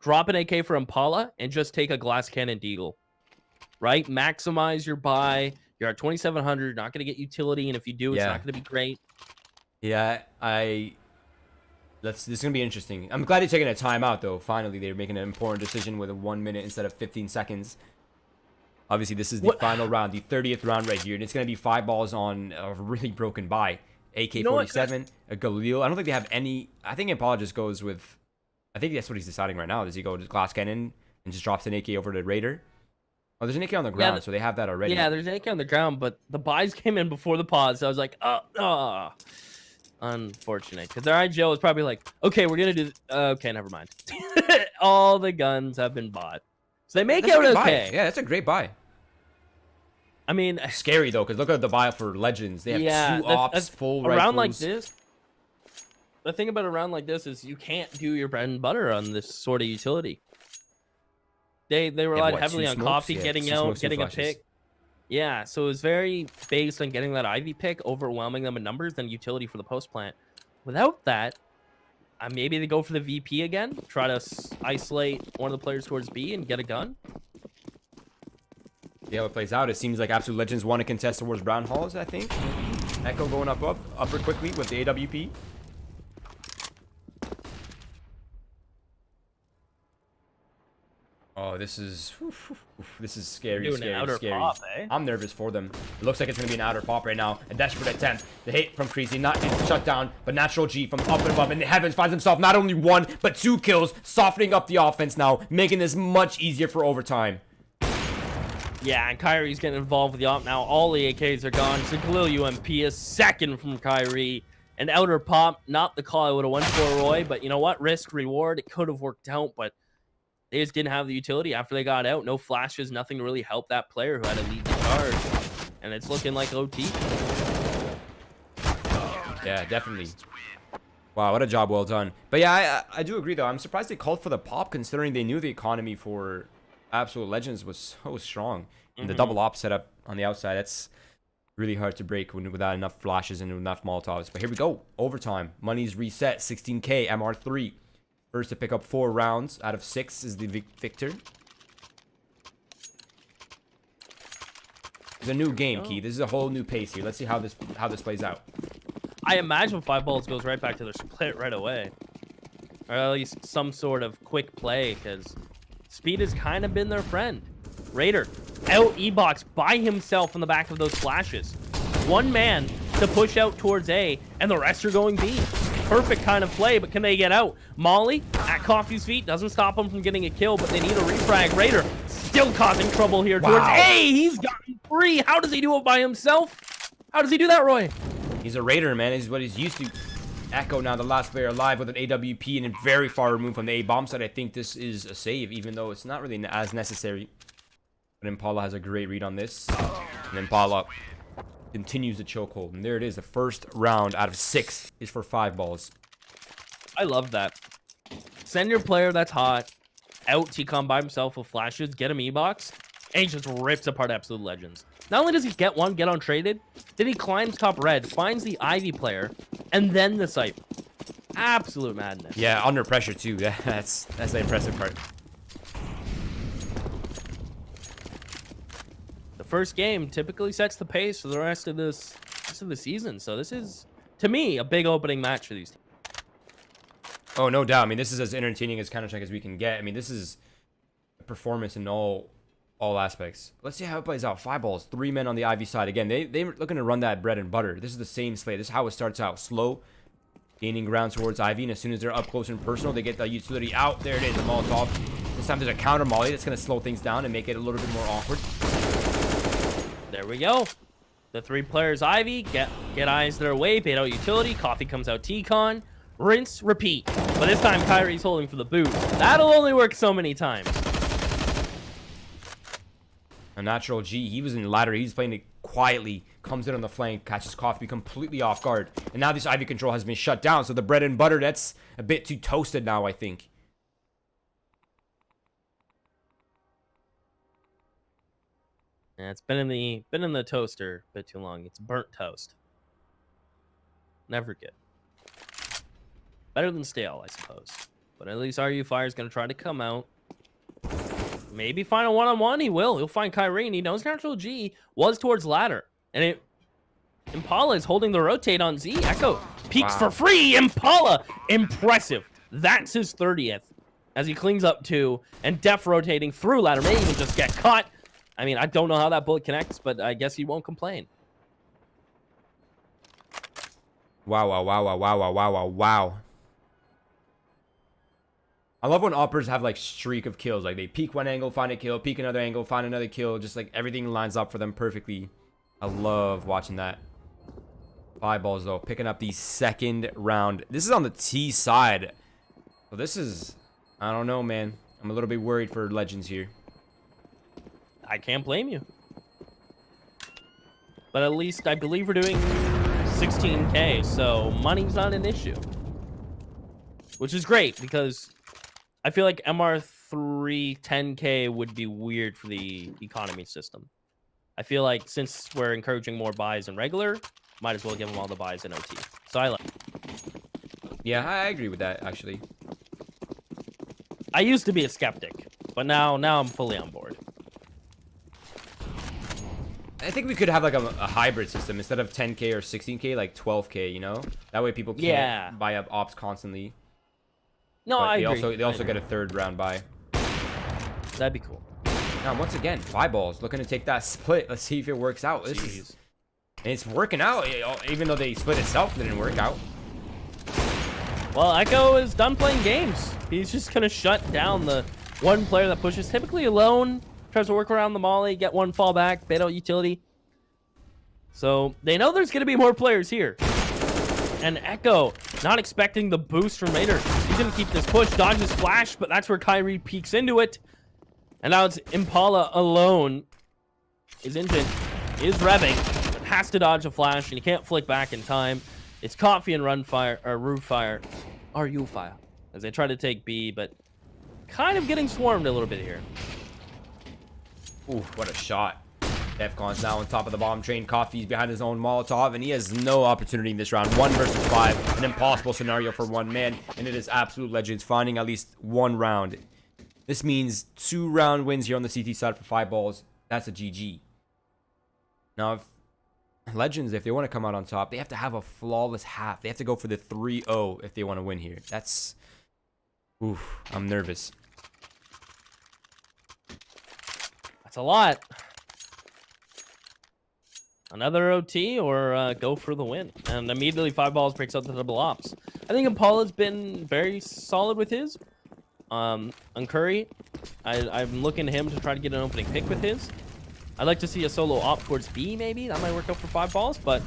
drop an AK for Impala and just take a glass cannon Deagle. Right? Maximize your buy. You're at 2,700. You're not going to get utility. And if you do, it's not going to be great. Yeah, this is going to be interesting. I'm glad they're taking a timeout, though. Finally, they're making an important decision with a 1 minute instead of 15 seconds. Obviously, this is the final round, the 30th round right here. And it's going to be 5balls on a really broken buy. AK-47, a Galil. I don't think they have any... I think Impala just goes with... I think that's what he's deciding right now. Does he go to glass cannon and just drops an AK over to Raider? Oh, there's an AK on the ground, so they have that already. Yeah, there's an AK on the ground, but the buys came in before the pause. So I was like, unfortunate. Because their IGL was probably like, okay, we're going to do... okay, never mind. All the guns have been bought. So they make it okay. Buy. Yeah, that's a great buy. I mean... Scary, though, because look at the buy for Legends. They have 2 ops, full rifles. Around like this, The thing about a round like this is you can't do your bread and butter on this sort of utility. They relied heavily on coffee getting out, getting a pick. Yeah, so it was very based on getting that Ivy pick, overwhelming them in numbers, then utility for the post plant. Without that, maybe they go for the VP again, try to isolate one of the players towards B and get a gun. See how it plays out. It seems like Absolute Legends want to contest towards Brown Halls, I think. Echo going upper quickly with the AWP. Oh, this is scary, scary. Pop, eh? I'm nervous for them. It looks like it's going to be an outer pop right now. A desperate attempt. The hit from Creasy, not getting shut down, but Natural G from up and above in the heavens finds himself not only 1, but 2 kills, softening up the offense now, making this much easier for overtime. Yeah, and Kyrie's getting involved with the op now. All the AKs are gone. So Khalil UMP is second from Kyrie. An outer pop, not the call I would have went for, Roy, but you know what? Risk, reward, it could have worked out, but they just didn't have the utility after they got out. No flashes, nothing to really help that player who had to lead the charge. And it's looking like OT. Yeah, definitely. Wow, what a job well done. But yeah, I do agree, though. I'm surprised they called for the pop, considering they knew the economy for Absolute Legends was so strong. And the double op setup on the outside, that's really hard to break without enough flashes and enough Molotovs. But here we go. Overtime. Money's reset. 16K, MR3. First to pick up 4 rounds out of 6 is the victor. It's a new game, Key. This is a whole new pace here. Let's see how this plays out. I imagine 5balls goes right back to their split right away. Or at least some sort of quick play, because speed has kind of been their friend. Raider out E-box by himself in the back of those flashes. One man to push out towards A, and the rest are going B. Perfect kind of play, but can they get out? Molly at Coffee's feet doesn't stop him from getting a kill, but they need a refrag. Raider still causing trouble here towards A. He's gotten 3. How does he do it by himself? How does he do that, Roy? He's a Raider, man. He's what he's used to. Echo now the last player alive with an AWP and very far removed from the A bomb side. I think this is a save, even though it's not really as necessary. But Impala has a great read on this. And Impala continues the chokehold. And there it is. The first round out of 6 is for 5balls. I love that. Send your player that's hot out TCOM by himself with flashes, get him E-box, and he just rips apart Absolute Legends. Not only does he get one, get on traded, then he climbs top red, finds the Ivy player, and then the Cypher. Absolute madness. Yeah, under pressure too. That's the impressive part. The first game typically sets the pace for the rest of the season. So this is, to me, a big opening match for these teams. Oh, no doubt. I mean, this is as entertaining as Counter-Strike as we can get. I mean, this is a performance in all aspects. Let's see how it plays out. 5balls, 3 men on the Ivy side. Again, they're looking to run that bread and butter. This is the same slate. This is how it starts out. Slow, gaining ground towards Ivy, and as soon as they're up close and personal, they get the utility out. There it is, the Molotov. This time there's a counter molly that's going to slow things down and make it a little bit more awkward. There we go. The 3 players Ivy get eyes their way, bait out utility. Coffee comes out T-Con. Rinse, repeat. But this time Kyrie's holding for the boot. That'll only work so many times. A Natural G, he was in ladder. He's playing it quietly. Comes in on the flank, catches Coffee completely off guard. And now this Ivy control has been shut down. So the bread and butter, that's a bit too toasted now, I think. Yeah, it's been in the toaster a bit too long. It's burnt toast. Never good. Better than stale, I suppose. But at least RU Fire is going to try to come out. Maybe find a one-on-one. He will. He'll find Kyrie, and he knows Natural G was towards ladder. And Impala is holding the rotate on Z. Echo peeks for free. Impala, impressive. That's his 30th as he cleans up 2 and Def rotating through ladder. May even just get caught. I mean, I don't know how that bullet connects, but I guess he won't complain. Wow. I love when uppers have like streak of kills. Like they peek one angle, find a kill, peek another angle, find another kill. Just like everything lines up for them perfectly. I love watching that. 5balls though, picking up the second round. This is on the T side. So this is, I don't know, man. I'm a little bit worried for Legends here. I can't blame you. But at least I believe we're doing 16K, so money's not an issue. which is great because I feel like MR3 10K would be weird for the economy system. I feel like since we're encouraging more buys in regular, might as well give them all the buys in OT. So I like. Yeah, I agree with that, actually. I used to be a skeptic, but now I'm fully on board. I think we could have like a hybrid system instead of 10K or 16K, like 12K, you know? That way people can't buy up ops constantly. No, but I agree. They also get a third round buy. That'd be cool. Now, once again, 5balls looking to take that split. Let's see if it works out. It's working out, even though they split itself, it didn't work out. Well, Echo is done playing games. He's just going to shut down the one player that pushes typically alone, tries to work around the molly, get one fallback, bait out utility. So they know there's going to be more players here. And Echo, not expecting the boost from Raider. He's going to keep this push, dodges flash, but that's where Kyrie peeks into it. And now it's Impala alone. His engine is revving, but has to dodge a flash, and he can't flick back in time. It's coffee and run fire, or roof fire, RU fire, as they try to take B, but kind of getting swarmed a little bit here. Ooh, what a shot. Defcon's now on top of the bomb train. Coffee's behind his own Molotov, and he has no opportunity in this round. 1 versus 5, an impossible scenario for one man, and it is absolute legends finding at least one round. This means 2 round wins here on the CT side for 5balls. That's a GG. Now, if Legends, if they want to come out on top, they have to have a flawless half. They have to go for the 3-0 if they want to win here. That's... Oof, I'm nervous. That's a lot. Another OT or go for the win. And immediately 5balls breaks out the double ops. I think Impala's been very solid with his. On Curry, I'm looking to him to try to get an opening pick with his. I'd like to see a solo op towards B, maybe. That might work out for 5balls, but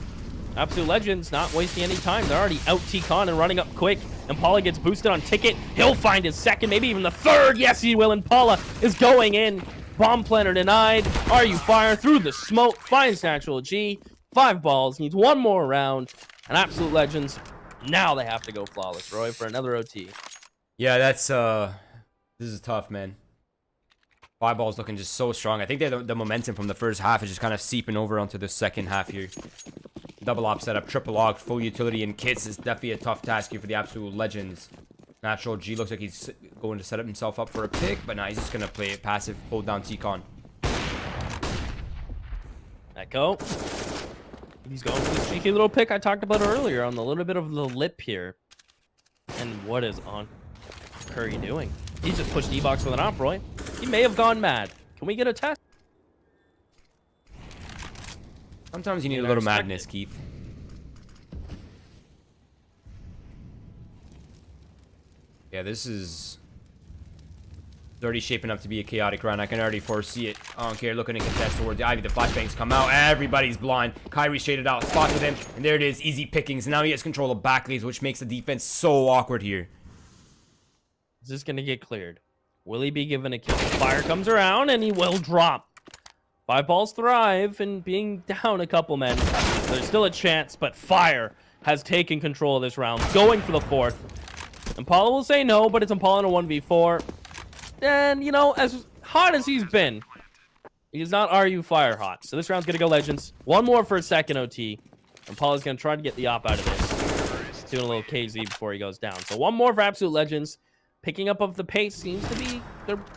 Absolute Legends not wasting any time. They're already out T-Con and running up quick. Impala gets boosted on ticket. He'll find his second, maybe even the third. Yes, he will. Impala is going in. Bomb planter denied. RU fire through the smoke. Finds natural G. 5balls. Needs one more round. And Absolute Legends, now they have to go flawless, Roy, for another OT. Yeah, that's, this is tough, man. 5balls looking just so strong. I think the momentum from the first half is just kind of seeping over onto the second half here. Double op setup, triple log, full utility, and kits is definitely a tough task here for the Absolute Legends. Natural G looks like he's going to set up himself up for a pick, but now he's just going to play it passive, hold down T-Con. Echo. He's going for this cheeky little pick I talked about earlier on the little bit of the lip here. And what is on Curry doing? He just pushed D-Box with an op, Roy. He may have gone mad. Can we get a test? Sometimes you need a little madness, Keith. Yeah, this is already shaping up to be a chaotic round. I can already foresee it. I don't care. Looking to contest towards the Ivy. The flashbangs come out. Everybody's blind. Kyrie shaded out. Spots with him. And there it is. Easy pickings. Now he has control of backleads, which makes the defense so awkward here. Is this going to get cleared? Will he be given a kill? Fire comes around, and he will drop. 5balls thrive in being down a couple men. There's still a chance, but Fire has taken control of this round, going for the fourth. Impala will say no, but it's Impala in a 1v4. And, you know, as hot as he's been, he's not RU Fire hot. So this round's going to go Legends. One more for a second OT. Impala's going to try to get the op out of this. Doing a little KZ before he goes down. So one more for Absolute Legends. Picking up of the pace seems to be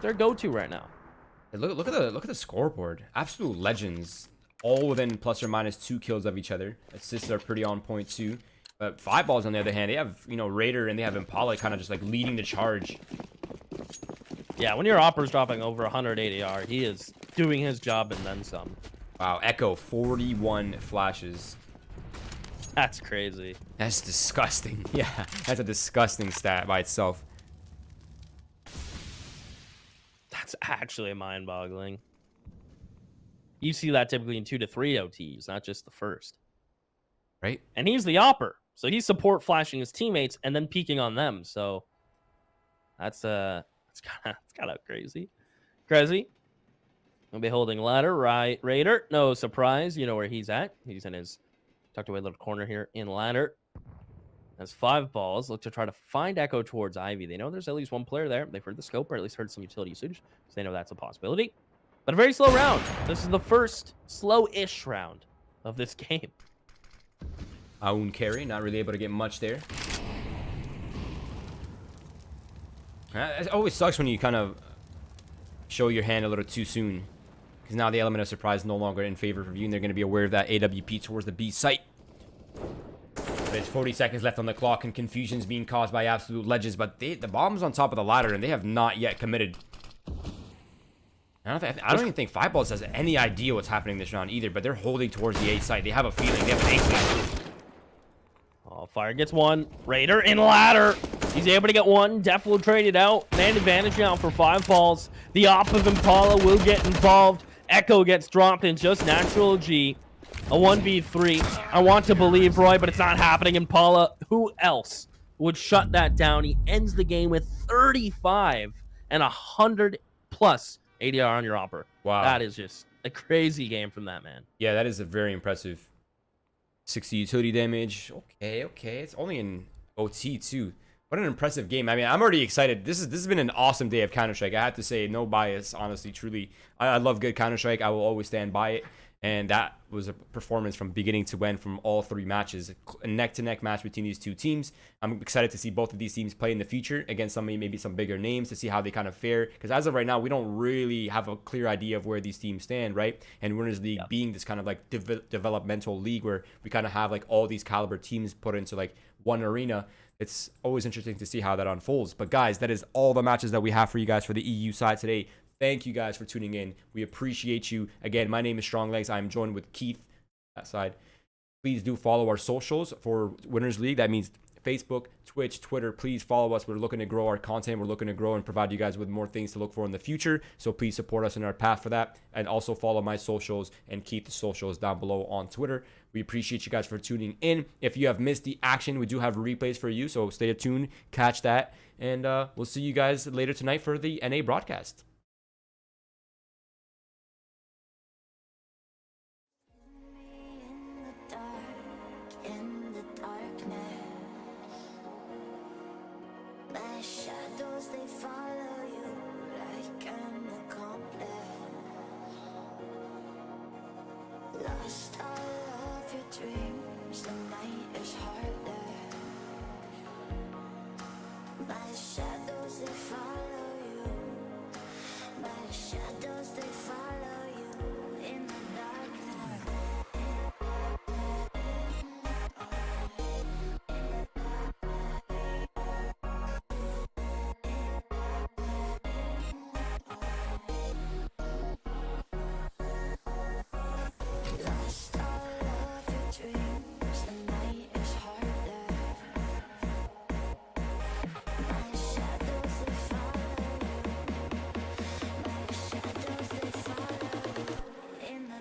their go-to right now. Hey, look at the scoreboard. Absolute Legends, all within plus or minus 2 kills of each other. Assists are pretty on point too. But 5balls on the other hand, they have, you know, Raider and they have Impala kind of just like leading the charge. Yeah, when your opper's dropping over 100 ADR, he is doing his job and then some. Wow, Echo 41 flashes. That's crazy. That's disgusting. Yeah, that's a disgusting stat by itself. That's actually mind-boggling. You see that typically in 2 to 3 OTs, not just the first. Right? And he's the opper, so he's support flashing his teammates and then peeking on them. So that's it's kind of crazy. Crazy. We'll be holding ladder, right? Raider, no surprise. You know where he's at. He's in his tucked away little corner here in ladder. As 5balls look to try to find Echo towards Ivy. They know there's at least one player there. They've heard the scope, or at least heard some utility usage, so they know that's a possibility. But a very slow round. This is the first slow-ish round of this game. Aoun carry, not really able to get much there. It always sucks when you kind of show your hand a little too soon, because now the element of surprise is no longer in favor of you, and they're going to be aware of that AWP towards the B site. There's 40 seconds left on the clock, and confusion's being caused by absolute legends, but the bomb's on top of the ladder, and they have not yet committed. I don't even think 5balls has any idea what's happening this round either, but they're holding towards the A site. They have a feeling. They have an A site. Oh, Fire gets one. Raider in ladder. He's able to get one. Def will trade it out. Man advantage now for 5balls. The op of Impala will get involved. Echo gets dropped in just natural G. A 1v3. I want to believe Roy, but it's not happening. Impala, who else would shut that down? He ends the game with 35 and 100 plus ADR on your opper. Wow. That is just a crazy game from that man. Yeah, that is a very impressive 60 utility damage. Okay. It's only in OT too. What an impressive game. I mean, I'm already excited. This has been an awesome day of Counter-Strike. I have to say, no bias, honestly, truly. I love good Counter-Strike. I will always stand by it. And that was a performance from beginning to end from all three matches. A neck-to-neck match between these two teams. I'm excited to see both of these teams play in the future against maybe some bigger names to see how they kind of fare. Because as of right now, we don't really have a clear idea of where these teams stand, right? And Winners League being this kind of like developmental league where we kind of have like all these caliber teams put into like one arena. It's always interesting to see how that unfolds. But guys, that is all the matches that we have for you guys for the EU side today. Thank you guys for tuning in. We appreciate you. Again, my name is Strong Legs. I'm joined with Keith that side. Please do follow our socials for Winners League. That means Facebook, Twitch, Twitter. Please follow us. We're looking to grow our content. We're looking to grow and provide you guys with more things to look for in the future. So please support us in our path for that. And also follow my socials and keep the socials down below on Twitter. We appreciate you guys for tuning in. If you have missed the action, we do have replays for you. So stay tuned, catch that. And we'll see you guys later tonight for the NA broadcast. Shadows, they follow you like an accomplice. Lost all of your dreams, the night is harder. My shadows, they follow you. My shadows, they follow you in the darkness. Lost all of your dreams, the night is harder. My shadows, they follow you. My shadows, they follow you in the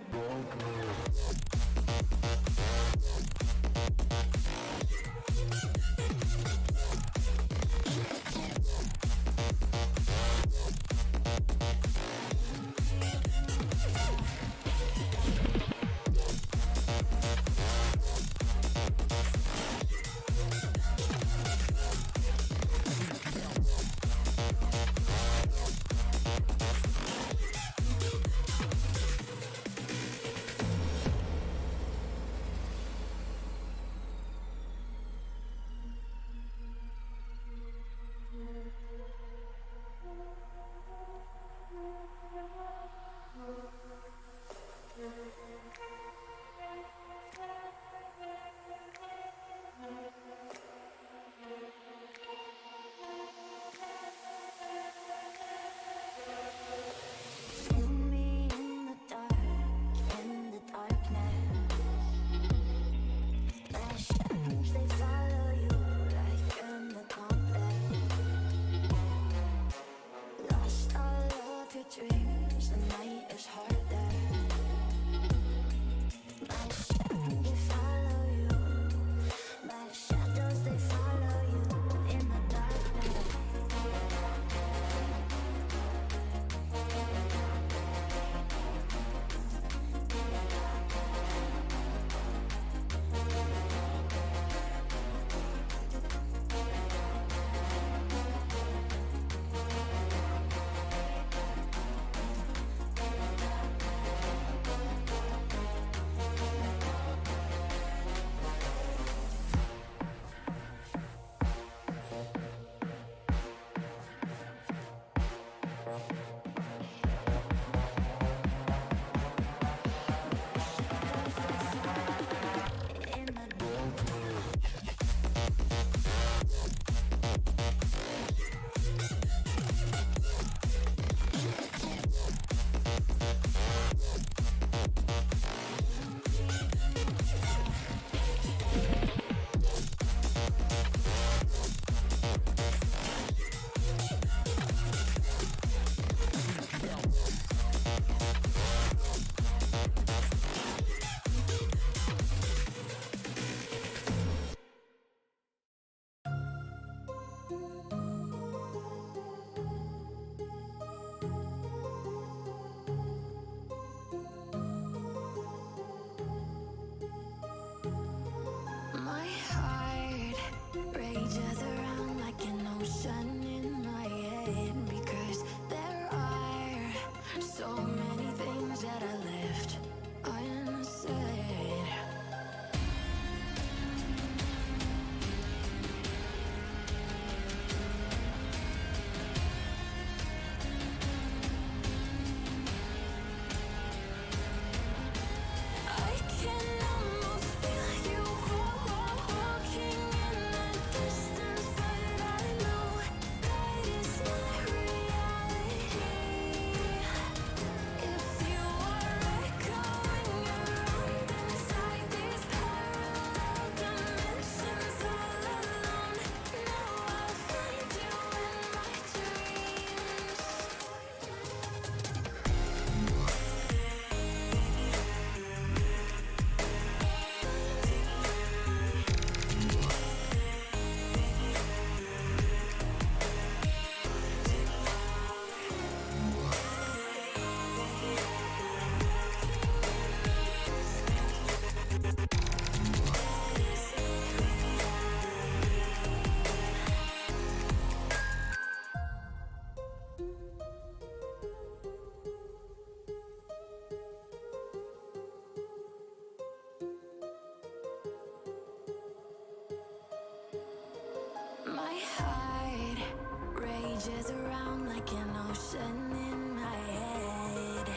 changes around like an ocean in my head.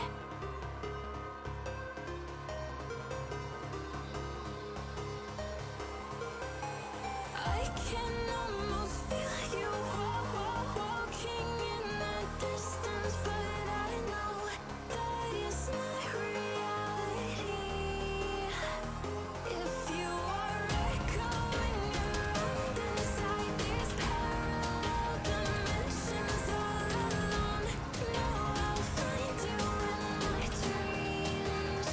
I can almost feel you walking in the distance, but I know that it's not reality. If you are echoing around inside these parallel dimensions all alone, know I'll find you in my dreams.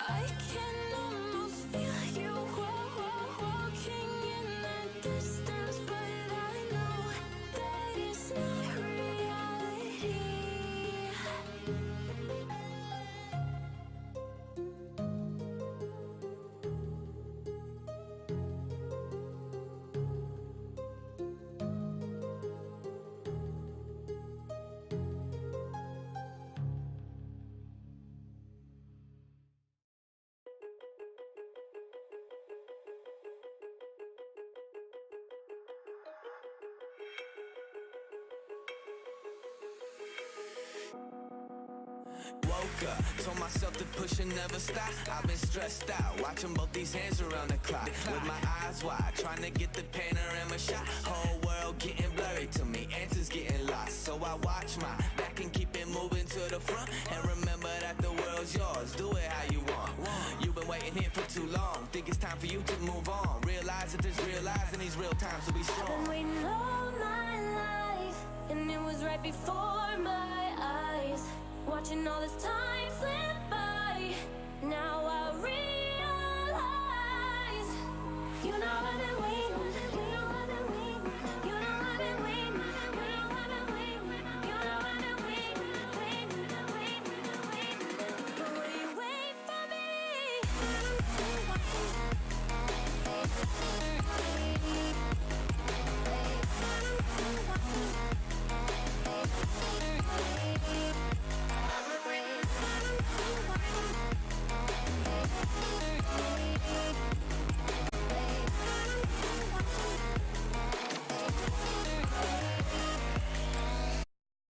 I can almost feel you walking in the distance, but I know that it's not reality. Woke up, told myself to push and never stop. I've been stressed out, watching both these hands around the clock. With my eyes wide, trying to get the panorama shot. Whole world getting blurry to me, answers getting lost. So I watch my back and keep it moving to the front. And remember that the world's yours, do it how you want. You've been waiting here for too long, think it's time for you to move on. Realize that there's realizing these real times to be I've been strong. waiting all my life, and it was right before my eyes. Watching all this time